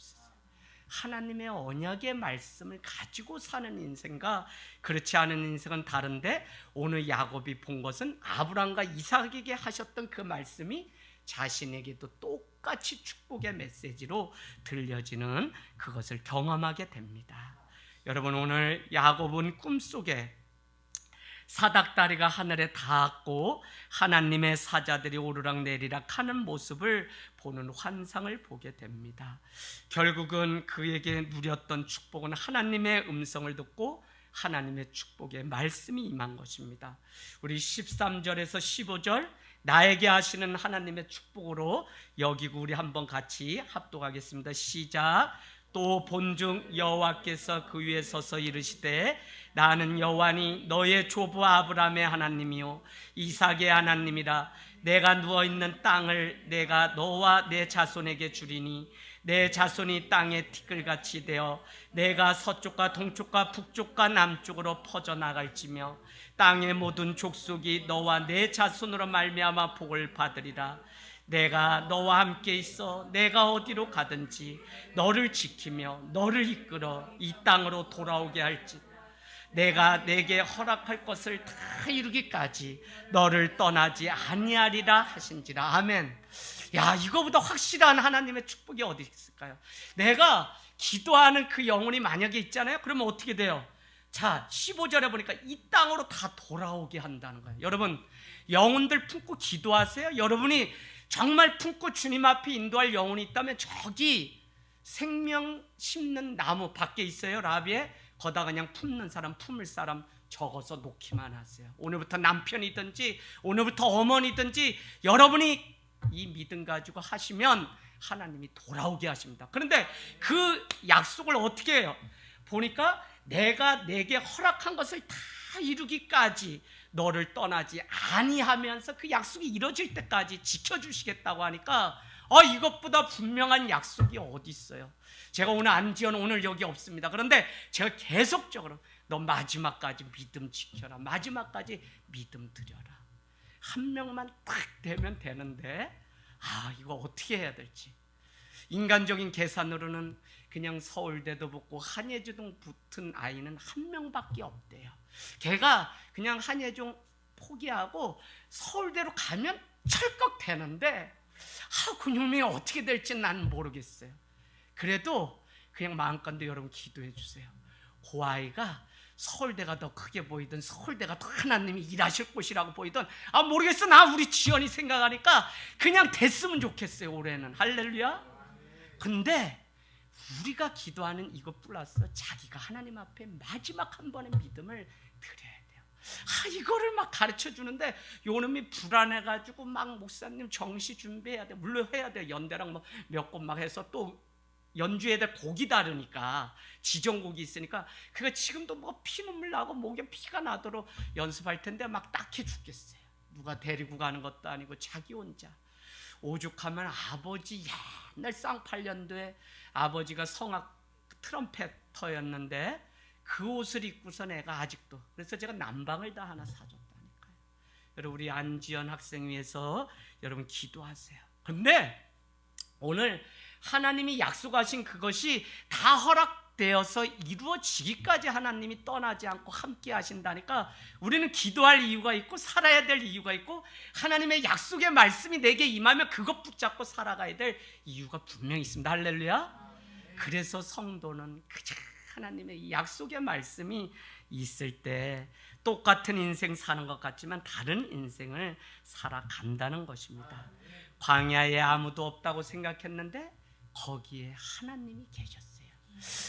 Speaker 1: 하나님의 언약의 말씀을 가지고 사는 인생과 그렇지 않은 인생은 다른데, 오늘 야곱이 본 것은 아브라함과 이삭에게 하셨던 그 말씀이 자신에게도 똑같이 축복의 메시지로 들려지는 그것을 경험하게 됩니다. 여러분, 오늘 야곱은 꿈속에 사닥다리가 하늘에 닿았고 하나님의 사자들이 오르락내리락 하는 모습을 보는 환상을 보게 됩니다. 결국은 그에게 누렸던 축복은 하나님의 음성을 듣고 하나님의 축복의 말씀이 임한 것입니다. 우리 13절에서 15절 나에게 하시는 하나님의 축복으로 여기고 우리 한번 같이 합독하겠습니다. 시작. 또 본중 여호와께서 그 위에 서서 이르시되 나는 여호와니 너의 조부 아브라함의 하나님이요 이삭의 하나님이라. 내가 누워있는 땅을 내가 너와 내 자손에게 주리니 내 자손이 땅의 티끌같이 되어 내가 서쪽과 동쪽과 북쪽과 남쪽으로 퍼져나갈지며 땅의 모든 족속이 너와 내 자손으로 말미암아 복을 받으리라. 내가 너와 함께 있어 내가 어디로 가든지 너를 지키며 너를 이끌어 이 땅으로 돌아오게 할지 내가 내게 허락할 것을 다 이루기까지 너를 떠나지 아니하리라 하신지라. 아멘. 야, 이거보다 확실한 하나님의 축복이 어디 있을까요? 내가 기도하는 그 영혼이 만약에 있잖아요. 그러면 어떻게 돼요? 자, 15절에 보니까 이 땅으로 다 돌아오게 한다는 거예요. 여러분, 영혼들 품고 기도하세요. 여러분이 정말 품고 주님 앞에 인도할 영혼이 있다면 저기 생명 심는 나무 밖에 있어요. 라비에 거다 그냥 품는 사람, 품을 사람 적어서 놓기만 하세요. 오늘부터 남편이든지 오늘부터 어머니든지 여러분이 이 믿음 가지고 하시면 하나님이 돌아오게 하십니다. 그런데 그 약속을 어떻게 해요? 보니까 내가 내게 허락한 것을 다 이루기까지 너를 떠나지 아니하면서 그 약속이 이루어질 때까지 지켜주시겠다고 하니까 이것보다 분명한 약속이 어디 있어요? 제가 오늘 안지연 오늘 여기 없습니다. 그런데 제가 계속적으로 너 마지막까지 믿음 지켜라, 마지막까지 믿음 드려라. 한 명만 딱 되면 되는데 이거 어떻게 해야 될지. 인간적인 계산으로는 그냥 서울대도 붙고 한예종 붙은 아이는 한 명밖에 없대요. 걔가 그냥 한예종 포기하고 서울대로 가면 철컥 되는데 그놈이 어떻게 될지 난 모르겠어요. 그래도 그냥 마음껏 여러분 기도해 주세요. 그 아이가 서울대가 더 크게 보이든 서울대가 더 하나님이 일하실 곳이라고 보이든 모르겠어. 나 우리 지연이 생각하니까 그냥 됐으면 좋겠어요. 올해는. 할렐루야. 근데 우리가 기도하는 이것 플러스 자기가 하나님 앞에 마지막 한 번의 믿음을 드려야 돼요. 이거를 막 가르쳐 주는데 요놈이 불안해가지고 막 목사님 정시 준비해야 돼. 물론 해야 돼. 연대랑 몇 곳 막 해서 또 연주해야 될 곡이 다르니까 지정곡이 있으니까 그거 지금도 피눈물 나고 목에 피가 나도록 연습할 텐데 막 딱해 죽겠어요. 누가 데리고 가는 것도 아니고 자기 혼자. 오죽하면 아버지 옛날 쌍팔년도에 아버지가 성악 트럼펫터였는데 그 옷을 입고서 애가 아직도, 그래서 제가 난방을 다 하나 사줬다니까요. 여러분, 우리 안지연 학생 위해서 여러분 기도하세요. 근데 오늘 하나님이 약속하신 그것이 다 허락되어서 이루어지기까지 하나님이 떠나지 않고 함께 하신다니까 우리는 기도할 이유가 있고 살아야 될 이유가 있고 하나님의 약속의 말씀이 내게 임하면 그것 붙잡고 살아가야 될 이유가 분명히 있습니다. 할렐루야. 그래서 성도는 하나님의 이 약속의 말씀이 있을 때 똑같은 인생 사는 것 같지만 다른 인생을 살아간다는 것입니다. 광야에 아무도 없다고 생각했는데 거기에 하나님이 계셨어요.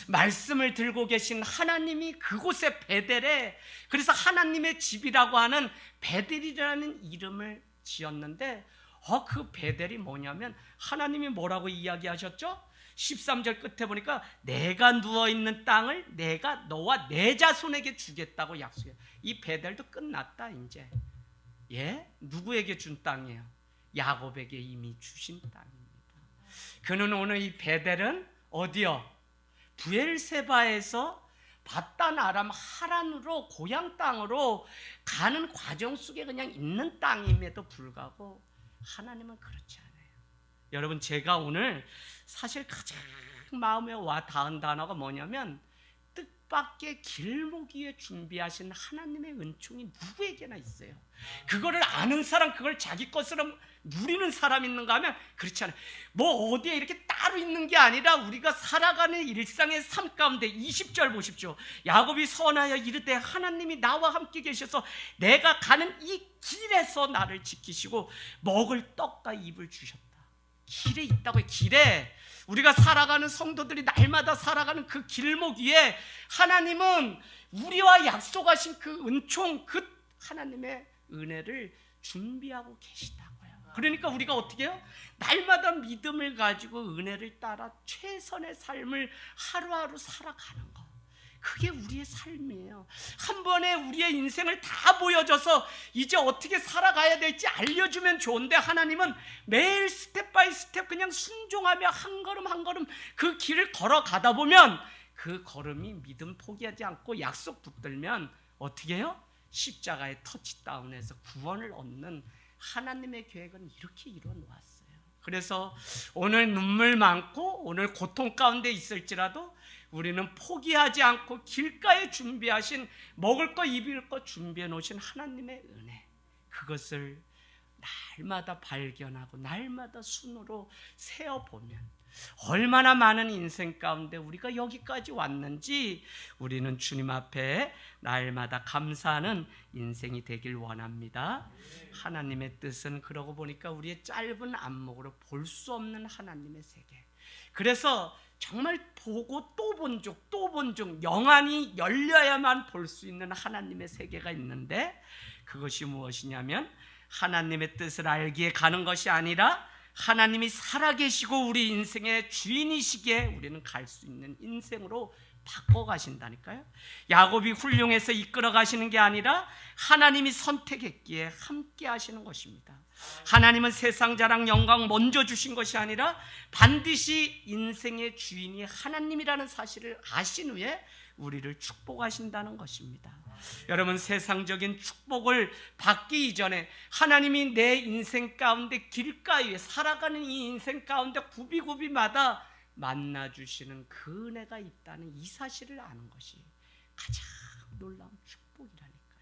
Speaker 1: 말씀을 들고 계신 하나님이 그곳에 베델에, 그래서 하나님의 집이라고 하는 베델이라는 이름을 지었는데 그 베델이 뭐냐면 하나님이 뭐라고 이야기하셨죠? 13절 끝에 보니까 내가 누워있는 땅을 내가 너와 내 자손에게 주겠다고 약속해요. 이 베델도 끝났다 이제. 누구에게 준 땅이에요? 야곱에게 이미 주신 땅입니다. 그는 오늘 이 베델은 어디요? 부엘세바에서 바단 아람 하란으로 고향 땅으로 가는 과정 속에 그냥 있는 땅임에도 불구하고 하나님은 그렇지 않아요. 여러분, 제가 오늘 사실 가장 마음에 와 닿은 단어가 뭐냐면 뜻밖의 길목 위에 준비하신 하나님의 은총이 누구에게나 있어요. 그거를 아는 사람, 그걸 자기 것으로 누리는 사람 있는가 하면 그렇지 않아요. 뭐 어디에 이렇게 따로 있는 게 아니라 우리가 살아가는 일상의 삶 가운데 20절 보십시오. 야곱이 선하여 이르되 하나님이 나와 함께 계셔서 내가 가는 이 길에서 나를 지키시고 먹을 떡과 입을 주셨다. 길에 있다고요. 길에 우리가 살아가는 성도들이 날마다 살아가는 그 길목 위에 하나님은 우리와 약속하신 그 은총, 그 하나님의 은혜를 준비하고 계시다고요. 그러니까 우리가 어떻게 해요? 날마다 믿음을 가지고 은혜를 따라 최선의 삶을 하루하루 살아가는 거, 그게 우리의 삶이에요. 한 번에 우리의 인생을 다 보여줘서 이제 어떻게 살아가야 될지 알려주면 좋은데 하나님은 매일 스텝 바이 스텝 그냥 순종하며 한 걸음 한 걸음 그 길을 걸어가다 보면 그 걸음이 믿음 포기하지 않고 약속 붙들면 어떻게 해요? 십자가에 터치다운해서 구원을 얻는 하나님의 계획은 이렇게 이루어 놓았어요. 그래서 오늘 눈물 많고 오늘 고통 가운데 있을지라도 우리는 포기하지 않고 길가에 준비하신 먹을 거 입을 거 준비해 놓으신 하나님의 은혜, 그것을 날마다 발견하고 날마다 순으로 세어보면 얼마나 많은 인생 가운데 우리가 여기까지 왔는지 우리는 주님 앞에 날마다 감사하는 인생이 되길 원합니다. 하나님의 뜻은 그러고 보니까 우리의 짧은 안목으로 볼 수 없는 하나님의 세계, 그래서 정말 보고 또 본 적, 또 본 적, 영안이 열려야만 볼 수 있는 하나님의 세계가 있는데 그것이 무엇이냐면 하나님의 뜻을 알기에 가는 것이 아니라 하나님이 살아계시고 우리 인생의 주인이시기에 우리는 갈 수 있는 인생으로 바꿔가신다니까요. 야곱이 훌륭해서 이끌어 가시는 게 아니라 하나님이 선택했기에 함께 하시는 것입니다. 하나님은 세상 자랑 영광 먼저 주신 것이 아니라 반드시 인생의 주인이 하나님이라는 사실을 아신 후에 우리를 축복하신다는 것입니다. 여러분, 세상적인 축복을 받기 이전에 하나님이 내 인생 가운데 길가에 살아가는 이 인생 가운데 구비구비마다 만나주시는 그 은혜가 있다는 이 사실을 아는 것이 가장 놀라운 축복이라니까요.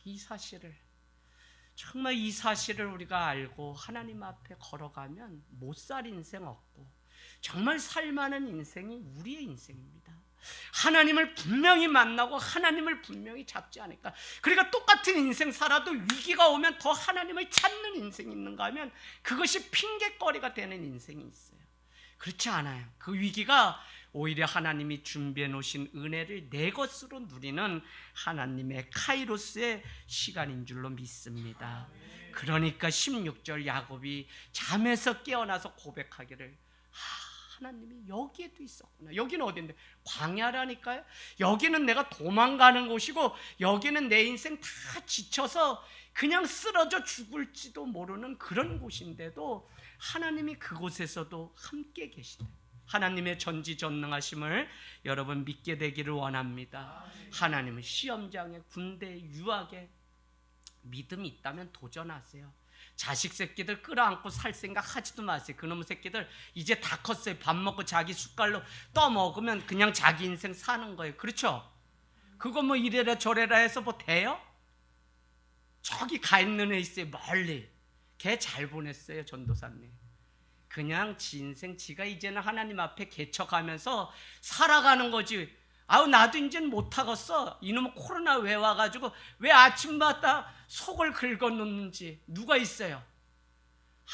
Speaker 1: 이 사실을, 정말 이 사실을 우리가 알고 하나님 앞에 걸어가면 못 살 인생 없고 정말 살만한 인생이 우리의 인생입니다. 하나님을 분명히 만나고 하나님을 분명히 잡지 않을까. 그러니까 똑같은 인생 살아도 위기가 오면 더 하나님을 찾는 인생이 있는가 하면 그것이 핑계거리가 되는 인생이 있어요. 그렇지 않아요. 그 위기가 오히려 하나님이 준비해 놓으신 은혜를 내 것으로 누리는 하나님의 카이로스의 시간인 줄로 믿습니다. 그러니까 16절 야곱이 잠에서 깨어나서 고백하기를 하나님이 여기에도 있었구나. 여기는 어딘데? 광야라니까요. 여기는 내가 도망가는 곳이고 여기는 내 인생 다 지쳐서 그냥 쓰러져 죽을지도 모르는 그런 곳인데도 하나님이 그곳에서도 함께 계시다. 하나님의 전지전능하심을 여러분 믿게 되기를 원합니다. 하나님은 시험장에, 군대에, 유학에 믿음이 있다면 도전하세요. 자식 새끼들 끌어안고 살 생각 하지도 마세요. 그놈의 새끼들 이제 다 컸어요. 밥 먹고 자기 숟갈로 떠먹으면 그냥 자기 인생 사는 거예요. 그렇죠? 그거 뭐 이래라 저래라 해서 뭐 돼요? 저기 가 있는 애 있어요. 멀리. 걔 잘 보냈어요. 전도사님. 그냥 지 인생 지가 이제는 하나님 앞에 개척하면서 살아가는 거지. 아우 나도 이제는 못하겠어. 이놈의 코로나 왜 와가지고 왜 아침마다 속을 긁어놓는지 누가 있어요?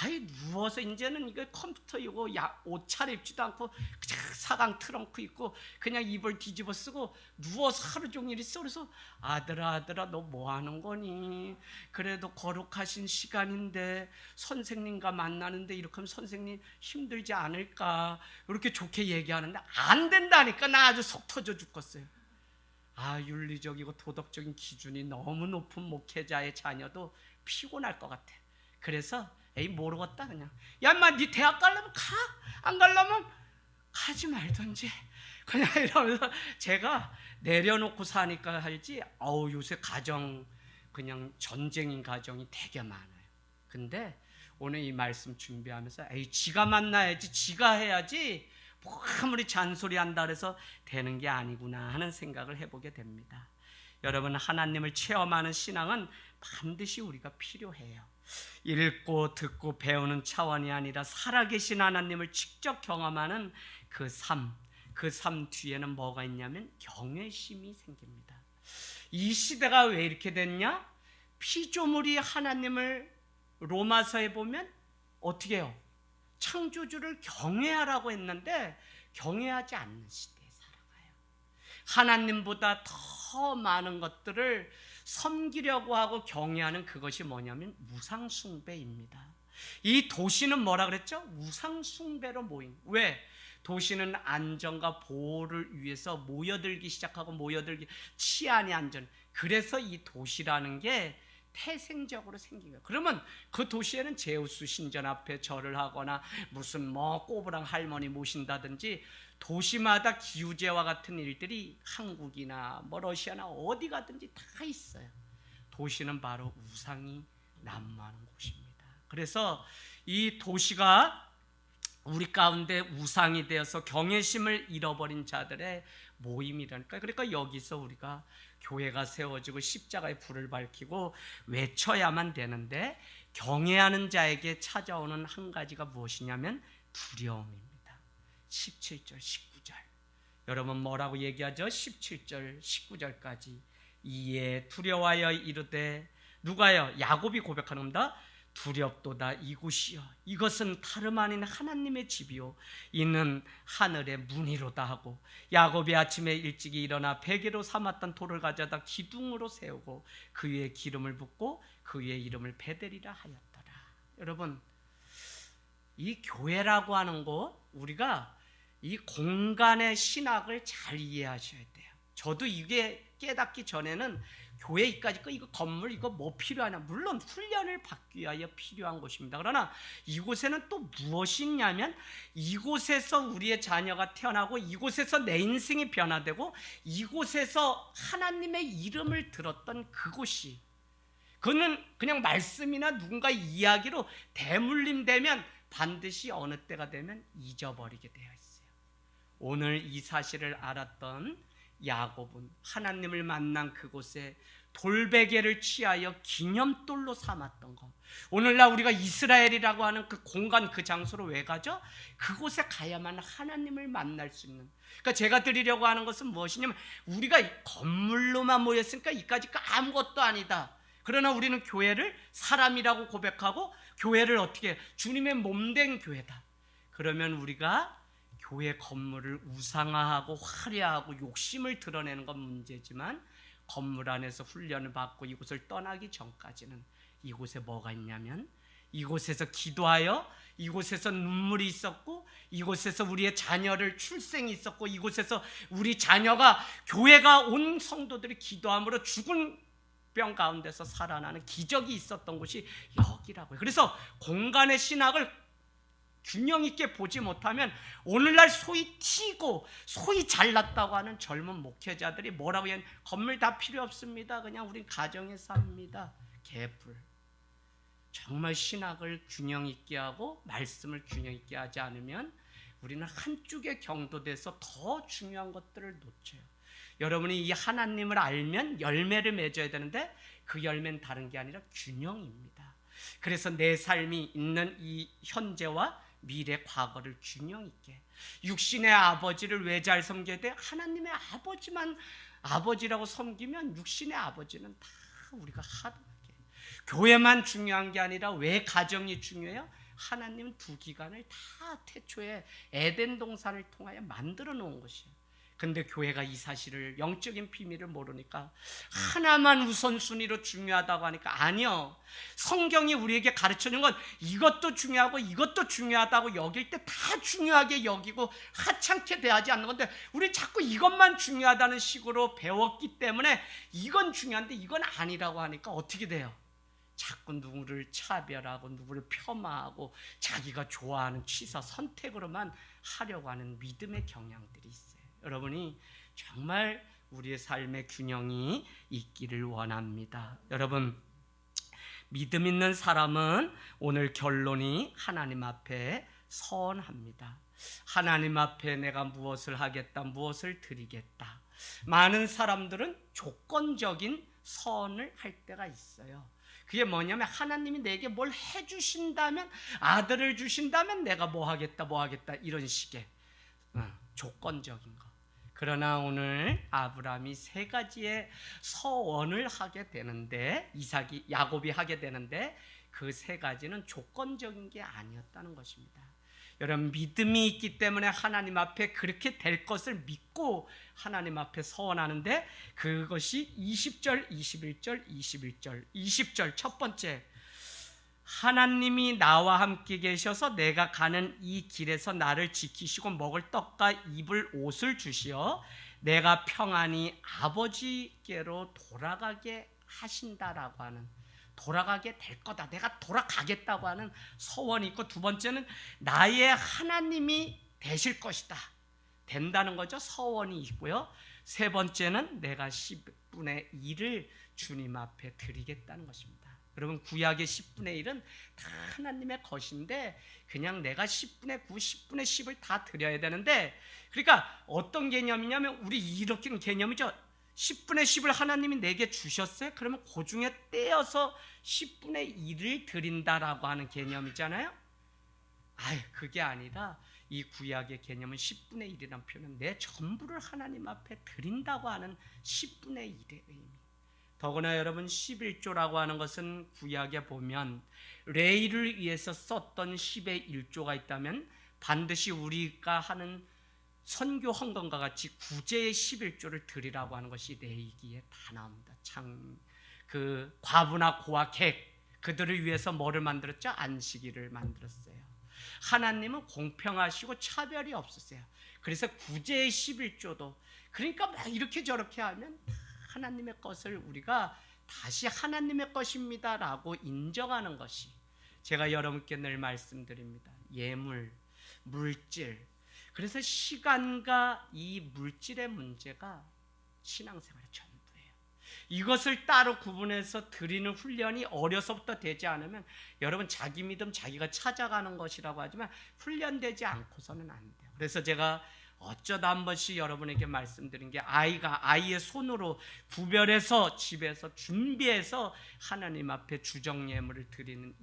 Speaker 1: 아이 누워서 이제는 이거 컴퓨터 이거 옷 차려입지도 않고 그냥 사각 트렁크 입고 그냥 이불 뒤집어 쓰고 누워서 하루 종일 있어. 그래서 아들아 너 뭐 하는 거니? 그래도 거룩하신 시간인데 선생님과 만나는데 이렇게 하면 선생님 힘들지 않을까? 이렇게 좋게 얘기하는데 안 된다니까. 나 아주 속 터져 죽겠어요. 윤리적이고 도덕적인 기준이 너무 높은 목회자의 자녀도 피곤할 것 같아. 그래서 에이 모르겠다 그냥. 야 인마 니 대학 가려면 가, 안 가려면 가지 말던지 그냥 이러면서 제가 내려놓고 사니까 할지 요새 가정 그냥 전쟁인 가정이 되게 많아요. 근데 오늘 이 말씀 준비하면서 에이 지가 만나야지, 지가 해야지 뭐 아무리 잔소리한다 그래서 되는 게 아니구나 하는 생각을 해보게 됩니다. 여러분, 하나님을 체험하는 신앙은 반드시 우리가 필요해요. 읽고 듣고 배우는 차원이 아니라 살아계신 하나님을 직접 경험하는 그 삶 뒤에는 뭐가 있냐면 경외심이 생깁니다. 이 시대가 왜 이렇게 됐냐? 피조물이 하나님을 로마서에 보면 어떻게 해요? 창조주를 경외하라고 했는데 경외하지 않는 시대에 살아가요. 하나님보다 더 많은 것들을 섬기려고 하고 경외하는 그것이 뭐냐면 우상숭배입니다. 이 도시는 뭐라 그랬죠? 우상숭배로 모인. 왜? 도시는 안전과 보호를 위해서 모여들기 시작하고 치안이 안전. 그래서 이 도시라는 게 태생적으로 생긴 거예요. 그러면 그 도시에는 제우스 신전 앞에 절을 하거나 무슨 꼬부랑 할머니 모신다든지 도시마다 기우제와 같은 일들이 한국이나 러시아나 어디 가든지 다 있어요. 도시는 바로 우상이 난무하는 곳입니다. 그래서 이 도시가 우리 가운데 우상이 되어서 경외심을 잃어버린 자들의 모임이라니까. 그러니까 여기서 우리가 교회가 세워지고 십자가의 불을 밝히고 외쳐야만 되는데 경외하는 자에게 찾아오는 한 가지가 무엇이냐면 두려움입니다. 17절 19절 여러분 뭐라고 얘기하죠? 17절 19절까지 이에 두려워하여 이르되 누가요? 야곱이 고백하는 겁니다. 두렵도다 이곳이여 이것은 다름 아닌 하나님의 집이요 이는 하늘의 문이로다 하고 야곱이 아침에 일찍이 일어나 베개로 삼았던 돌을 가져다 기둥으로 세우고 그 위에 기름을 붓고 그 위에 이름을 베델이라 하였더라. 여러분, 이 교회라고 하는 곳, 우리가 이 공간의 신학을 잘 이해하셔야 돼요. 저도 이게 깨닫기 전에는 교회까지 이거 건물 이거 뭐 필요하냐? 물론 훈련을 받기 위하여 필요한 곳입니다. 그러나 이곳에는 또 무엇이 있냐면 이곳에서 우리의 자녀가 태어나고 이곳에서 내 인생이 변화되고 이곳에서 하나님의 이름을 들었던 그곳이, 그는 그냥 말씀이나 누군가 이야기로 대물림되면 반드시 어느 때가 되면 잊어버리게 되어 있어요. 오늘 이 사실을 알았던 야곱은 하나님을 만난 그곳에 돌베개를 취하여 기념돌로 삼았던 것. 오늘날 우리가 이스라엘이라고 하는 그 공간, 그 장소로 왜 가죠? 그곳에 가야만 하나님을 만날 수 있는. 그러니까 제가 드리려고 하는 것은 무엇이냐면 우리가 건물로만 모였으니까 이까짓 거 아무것도 아니다. 그러나 우리는 교회를 사람이라고 고백하고 교회를 어떻게 해요? 주님의 몸된 교회다. 그러면 우리가 교회 건물을 우상화하고 화려하고 욕심을 드러내는 건 문제지만 건물 안에서 훈련을 받고 이곳을 떠나기 전까지는 이곳에 뭐가 있냐면 이곳에서 기도하여 이곳에서 눈물이 있었고 이곳에서 우리의 자녀를 출생이 있었고 이곳에서 우리 자녀가 교회가 온 성도들이 기도함으로 죽은 병 가운데서 살아나는 기적이 있었던 곳이 여기라고요. 그래서 공간의 신학을 균형 있게 보지 못하면 오늘날 소위 튀고 소위 잘났다고 하는 젊은 목회자들이 뭐라고 해야 건물 다 필요 없습니다. 그냥 우린 가정에서 합니다. 개뿔. 정말 신학을 균형 있게 하고 말씀을 균형 있게 하지 않으면 우리는 한쪽에 경도돼서 더 중요한 것들을 놓쳐요. 여러분이 이 하나님을 알면 열매를 맺어야 되는데 그 열매는 다른 게 아니라 균형입니다. 그래서 내 삶이 있는 이 현재와 미래 과거를 균형 있게. 육신의 아버지를 왜 잘 섬겨야 돼? 하나님의 아버지만 아버지라고 섬기면 육신의 아버지는 다 우리가 하도록 해. 교회만 중요한 게 아니라 왜 가정이 중요해요? 하나님은 두 기관을 다 태초에 에덴 동산을 통하여 만들어 놓은 것이에요. 근데 교회가 이 사실을, 영적인 비밀을 모르니까 하나만 우선순위로 중요하다고 하니까, 아니요, 성경이 우리에게 가르쳐준 건 이것도 중요하고 이것도 중요하다고 여길 때 다 중요하게 여기고 하찮게 대하지 않는 건데, 우리 자꾸 이것만 중요하다는 식으로 배웠기 때문에 이건 중요한데 이건 아니라고 하니까 어떻게 돼요? 자꾸 누구를 차별하고 누구를 폄하하고 자기가 좋아하는 취사 선택으로만 하려고 하는 믿음의 경향들이 있어요. 여러분이 정말 우리의 삶의 균형이 있기를 원합니다. 여러분, 믿음 있는 사람은 오늘 결론이 하나님 앞에 서원합니다. 하나님 앞에 내가 무엇을 하겠다, 무엇을 드리겠다. 많은 사람들은 조건적인 서원을 할 때가 있어요. 그게 뭐냐면 하나님이 내게 뭘 해주신다면, 아들을 주신다면 내가 뭐 하겠다 이런 식의 조건적인 거. 그러나 오늘 아브라함이 세 가지의 서원을 하게 되는데, 야곱이 하게 되는데, 그 세 가지는 조건적인 게 아니었다는 것입니다. 여러분, 믿음이 있기 때문에 하나님 앞에 그렇게 될 것을 믿고 하나님 앞에 서원하는데, 그것이 20절, 21절, 20절 첫 번째, 하나님이 나와 함께 계셔서 내가 가는 이 길에서 나를 지키시고 먹을 떡과 입을 옷을 주시어 내가 평안히 아버지께로 돌아가게 하신다라고 하는, 돌아가게 될 거다, 내가 돌아가겠다고 하는 서원이 있고, 두 번째는 나의 하나님이 되실 것이다, 된다는 거죠. 서원이 있고요. 세 번째는 내가 10분의 1을 주님 앞에 드리겠다는 것입니다. 여러분, 구약의 10분의 1은 다 하나님의 것인데 그냥 내가 10분의 9, 10분의 10을 다 드려야 되는데, 그러니까 어떤 개념이냐면 우리 이렇게 개념이죠. 10분의 10을 하나님이 내게 주셨어요. 그러면 그 중에 떼어서 10분의 1을 드린다라고 하는 개념이잖아요. 그게 아니라 이 구약의 개념은 10분의 1이라는 표현은 내 전부를 하나님 앞에 드린다고 하는 10분의 1의 의미. 더구나 여러분, 11조라고 하는 것은 구약에 보면 레위를 위해서 썼던 10의 1조가 있다면 반드시 우리가 하는 선교 헌금과 같이 구제의 11조를 드리라고 하는 것이 레위기에 다 나옵니다. 그 과부나 고아 객, 그들을 위해서 뭐를 만들었죠? 안식일을 만들었어요. 하나님은 공평하시고 차별이 없으세요. 그래서 구제의 11조도, 그러니까 막 이렇게 저렇게 하면 하나님의 것을 우리가 다시 하나님의 것입니다라고 인정하는 것이, 제가 여러분께 늘 말씀드립니다. 예물, 물질. 그래서 시간과 이 물질의 문제가 신앙생활의 전부예요. 이것을 따로 구분해서 드리는 훈련이 어려서부터 되지 않으면, 여러분, 자기 믿음 자기가 찾아가는 것이라고 하지만 훈련되지 않고서는 안 돼요. 그래서 제가 어쩌다 한 번씩 여러분에게 말씀드린 게, 아이의 손으로 구별해서 집에서 준비해서 하나님 앞에 주정예물을 드리는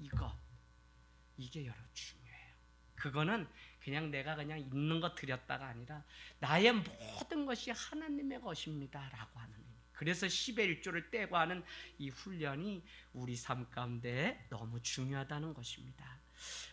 Speaker 1: 이게 여러분 중요해요. 그거는 그냥 내가 그냥 있는 거 드렸다가 아니라 나의 모든 것이 하나님의 것입니다라고 하는 의미. 그래서 10의 1조를 떼고 하는 이 훈련이 우리 삶 가운데 너무 중요하다는 것입니다.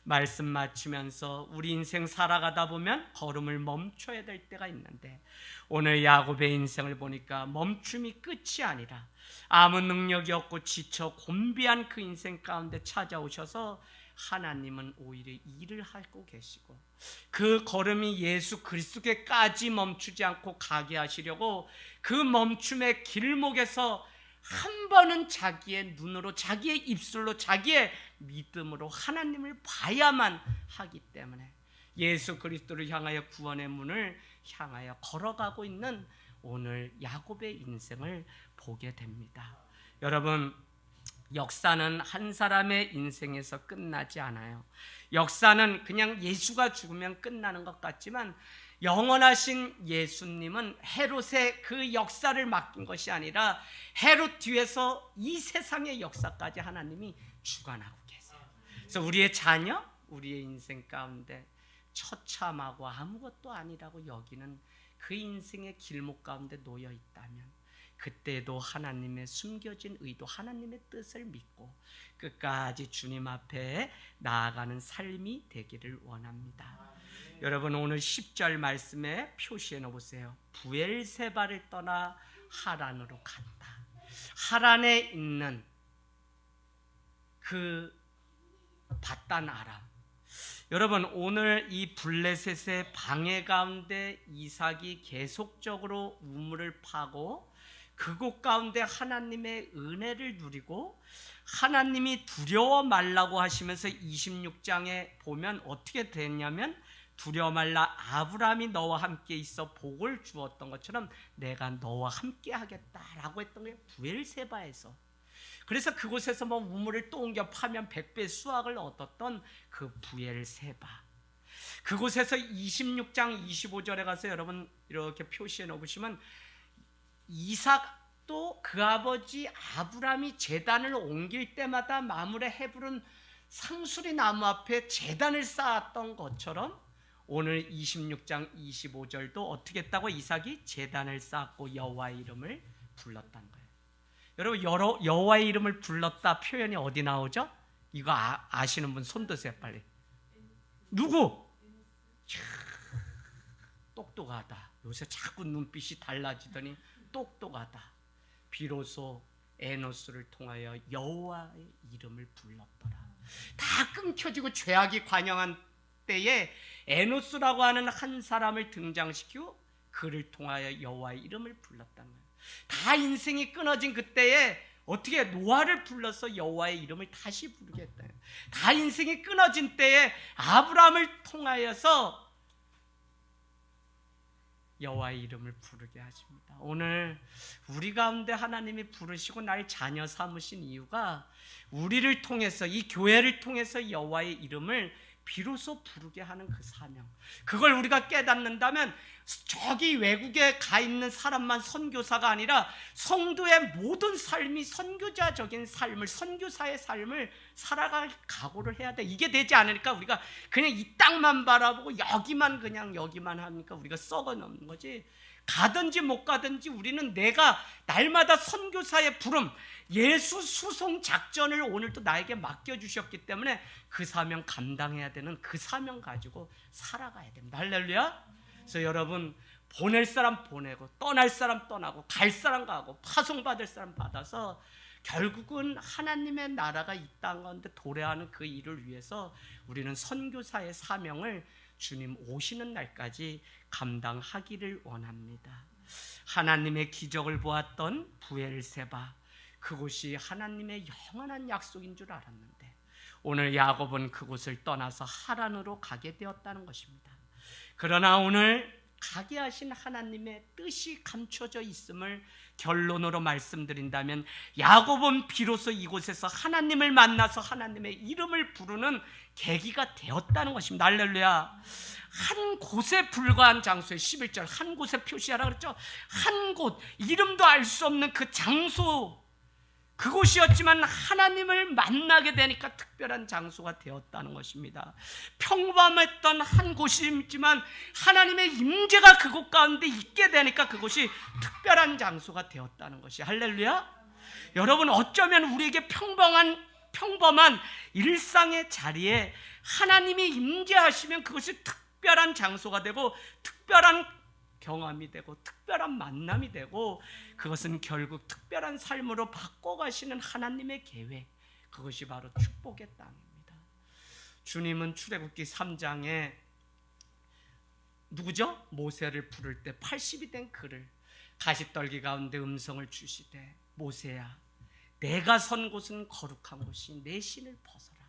Speaker 1: 말씀 마치면서 우리 인생 살아가다 보면 걸음을 멈춰야 될 때가 있는데, 오늘 야곱의 인생을 보니까 멈춤이 끝이 아니라 아무 능력이 없고 지쳐 곤비한 그 인생 가운데 찾아오셔서 하나님은 오히려 일을 하고 계시고, 그 걸음이 예수 그리스도께까지 멈추지 않고 가게 하시려고 그 멈춤의 길목에서 한 번은 자기의 눈으로, 자기의 입술로, 자기의 믿음으로 하나님을 봐야만 하기 때문에 예수 그리스도를 향하여 구원의 문을 향하여 걸어가고 있는 오늘 야곱의 인생을 보게 됩니다. 여러분, 역사는 한 사람의 인생에서 끝나지 않아요. 역사는 그냥 예수가 죽으면 끝나는 것 같지만, 영원하신 예수님은 헤롯의 그 역사를 맡긴 것이 아니라 헤롯 뒤에서 이 세상의 역사까지 하나님이 주관하고 계세요. 그래서 우리의 자녀, 우리의 인생 가운데 처참하고 아무것도 아니라고 여기는 그 인생의 길목 가운데 놓여 있다면 그때도 하나님의 숨겨진 의도, 하나님의 뜻을 믿고 끝까지 주님 앞에 나아가는 삶이 되기를 원합니다. 여러분, 오늘 10절 말씀에 표시해 놓으세요. 부엘세바를 떠나 하란으로 갔다. 하란에 있는 그 바단 아람. 여러분, 오늘 이 블레셋의 방해 가운데 이삭이 계속적으로 우물을 파고 그곳 가운데 하나님의 은혜를 누리고 하나님이 두려워 말라고 하시면서 26장에 보면 어떻게 됐냐면 두려워 말라, 아브라함이 너와 함께 있어 복을 주었던 것처럼 내가 너와 함께 하겠다라고 했던 게 부엘세바에서. 그래서 그곳에서 뭐 우물을 또 옮겨 파면 100배 수확을 얻었던 그 부엘세바. 그곳에서 26장 25절에 가서 여러분 이렇게 표시해 놓으시면 이삭도 그 아버지 아브라함이 제단을 옮길 때마다 마므레 헤브론 상수리 나무 앞에 제단을 쌓았던 것처럼 오늘 26장 25절도 어떻게 했다고? 이삭이 제단을 쌓고 여호와의 이름을 불렀다는 거예요. 여러분, 여호와의 이름을 불렀다 표현이 어디 나오죠? 이거 아시는 분 손 드세요 빨리. 누구? 똑똑하다. 요새 자꾸 눈빛이 달라지더니 똑똑하다. 비로소 에노스를 통하여 여호와의 이름을 불렀더라. 다 끊겨지고 죄악이 관영한 때에 에노스라고 하는 한 사람을 등장시키고 그를 통하여 여호와의 이름을 불렀다는 거예요. 다 인생이 끊어진 그때에 어떻게 노아를 불러서 여호와의 이름을 다시 부르게 했다. 다 인생이 끊어진 때에 아브라함을 통하여서 여호와의 이름을 부르게 하십니다. 오늘 우리 가운데 하나님이 부르시고 날 자녀 삼으신 이유가 우리를 통해서, 이 교회를 통해서 여호와의 이름을 비로소 부르게 하는 그 사명, 그걸 우리가 깨닫는다면 저기 외국에 가 있는 사람만 선교사가 아니라 성도의 모든 삶이 선교자적인 삶을, 선교사의 삶을 살아갈 각오를 해야 돼. 이게 되지 않으니까 우리가 그냥 이 땅만 바라보고 여기만 하니까 우리가 썩어 넘는 거지. 가든지 못 가든지 우리는 내가 날마다 선교사의 부름, 예수 수송 작전을 오늘도 나에게 맡겨주셨기 때문에 그 사명 감당해야 되는 그 사명 가지고 살아가야 됩니다. 할렐루야. 그래서 여러분, 보낼 사람 보내고 떠날 사람 떠나고 갈 사람 가고 파송받을 사람 받아서 결국은 하나님의 나라가 이 땅 가운데 도래하는 그 일을 위해서 우리는 선교사의 사명을 주님 오시는 날까지 감당하기를 원합니다. 하나님의 기적을 보았던 부엘세바, 그곳이 하나님의 영원한 약속인 줄 알았는데 오늘 야곱은 그곳을 떠나서 하란으로 가게 되었다는 것입니다. 그러나 오늘 가게 하신 하나님의 뜻이 감춰져 있음을 결론으로 말씀드린다면 야곱은 비로소 이곳에서 하나님을 만나서 하나님의 이름을 부르는 계기가 되었다는 것입니다. 할렐루야. 한 곳에 불과한 장소에 11절 한 곳에 표시하라 그랬죠. 한 곳, 이름도 알 수 없는 그 장소, 그곳이었지만 하나님을 만나게 되니까 특별한 장소가 되었다는 것입니다. 평범했던 한 곳이지만 하나님의 임재가 그곳 가운데 있게 되니까 그곳이 특별한 장소가 되었다는 것이. 할렐루야. 여러분, 어쩌면 우리에게 평범한 일상의 자리에 하나님이 임재하시면 그것이 특별한 장소가 되고 특별한 경험이 되고 특별한 만남이 되고 그것은 결국 특별한 삶으로 바꿔가시는 하나님의 계획, 그것이 바로 축복의 땅입니다. 주님은 출애굽기 3장에 누구죠? 모세를 부를 때 80이 된 그를 가시떨기 가운데 음성을 주시되 모세야, 내가 선 곳은 거룩한 곳이 내 신을 벗어라.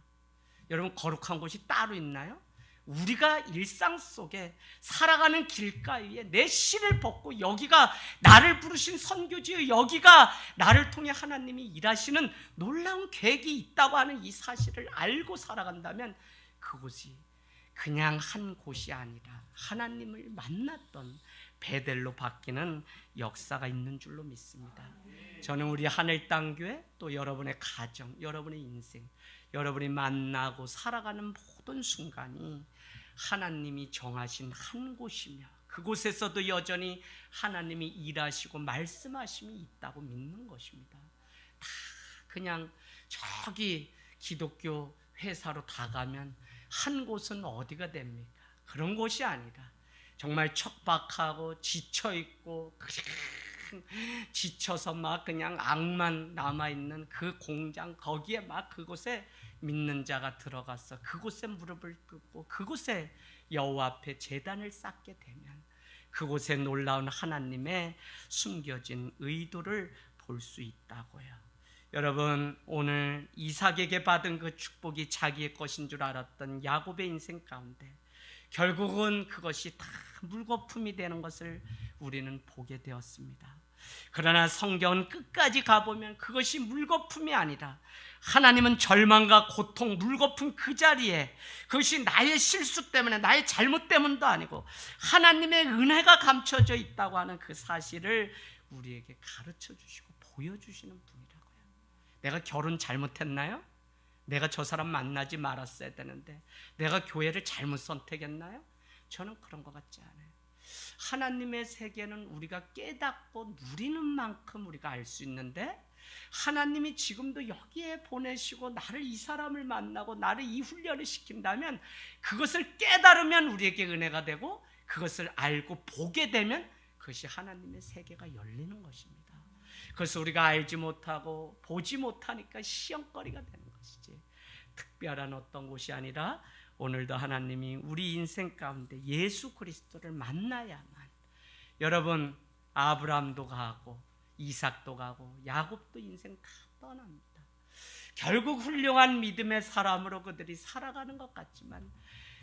Speaker 1: 여러분, 거룩한 곳이 따로 있나요? 우리가 일상 속에 살아가는 길가에 내 신을 벗고 여기가 나를 부르신 선교지요, 여기가 나를 통해 하나님이 일하시는 놀라운 계획이 있다고 하는 이 사실을 알고 살아간다면 그곳이 그냥 한 곳이 아니라 하나님을 만났던 베델로 바뀌는 역사가 있는 줄로 믿습니다. 저는 우리 하늘땅교회 또 여러분의 가정, 여러분의 인생, 여러분이 만나고 살아가는 모든 어떤 순간이 하나님이 정하신 한 곳이며 그곳에서도 여전히 하나님이 일하시고 말씀하심이 있다고 믿는 것입니다. 다 그냥 저기 기독교 회사로 다 가면 한 곳은 어디가 됩니까? 그런 곳이 아니라 정말 척박하고 지쳐있고 지쳐서 막 그냥 악만 남아있는 그 공장, 거기에 막 그곳에 믿는 자가 들어가서 그곳에 무릎을 꿇고 그곳에 여호와 앞에 제단을 쌓게 되면 그곳에 놀라운 하나님의 숨겨진 의도를 볼 수 있다고요. 여러분, 오늘 이삭에게 받은 그 축복이 자기의 것인 줄 알았던 야곱의 인생 가운데 결국은 그것이 다 물거품이 되는 것을 우리는 보게 되었습니다. 그러나 성경은 끝까지 가보면 그것이 물거품이 아니라 하나님은 절망과 고통, 물거품 그 자리에 그것이 나의 실수 때문에 나의 잘못 때문도 아니고 하나님의 은혜가 감춰져 있다고 하는 그 사실을 우리에게 가르쳐 주시고 보여주시는 분이라고요. 내가 결혼 잘못했나요? 내가 저 사람 만나지 말았어야 되는데 내가 교회를 잘못 선택했나요? 저는 그런 것 같지 않아요. 하나님의 세계는 우리가 깨닫고 누리는 만큼 우리가 알 수 있는데 하나님이 지금도 여기에 보내시고 나를 이 사람을 만나고 나를 이 훈련을 시킨다면 그것을 깨달으면 우리에게 은혜가 되고 그것을 알고 보게 되면 그것이 하나님의 세계가 열리는 것입니다. 그래서 우리가 알지 못하고 보지 못하니까 시험거리가 되는 것이지 특별한 어떤 곳이 아니라 오늘도 하나님이 우리 인생 가운데 예수 그리스도를 만나야만 여러분 아브라함도 가고 이삭도 가고 야곱도 인생 다 떠납니다. 결국 훌륭한 믿음의 사람으로 그들이 살아가는 것 같지만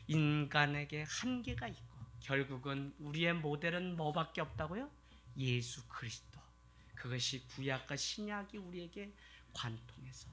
Speaker 1: 인간에게 한계가 있고 결국은 우리의 모델은 뭐밖에 없다고요? 예수 그리스도. 그것이 구약과 신약이 우리에게 관통해서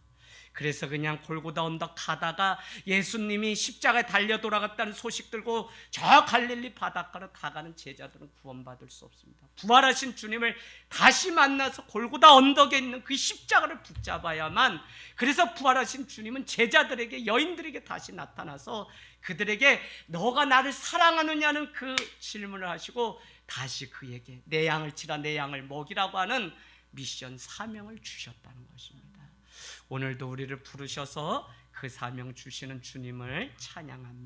Speaker 1: 그래서 그냥 골고다 언덕 가다가 예수님이 십자가에 달려 돌아갔다는 소식 들고 저 갈릴리 바닷가로 다 가는 제자들은 구원받을 수 없습니다. 부활하신 주님을 다시 만나서 골고다 언덕에 있는 그 십자가를 붙잡아야만 그래서 부활하신 주님은 제자들에게 여인들에게 다시 나타나서 그들에게 너가 나를 사랑하느냐는 그 질문을 하시고 다시 그에게 내 양을 치라 내 양을 먹이라고 하는 미션 사명을 주셨다는 것입니다. 오늘도 우리를 부르셔서 그 사명 주시는 주님을 찬양합니다.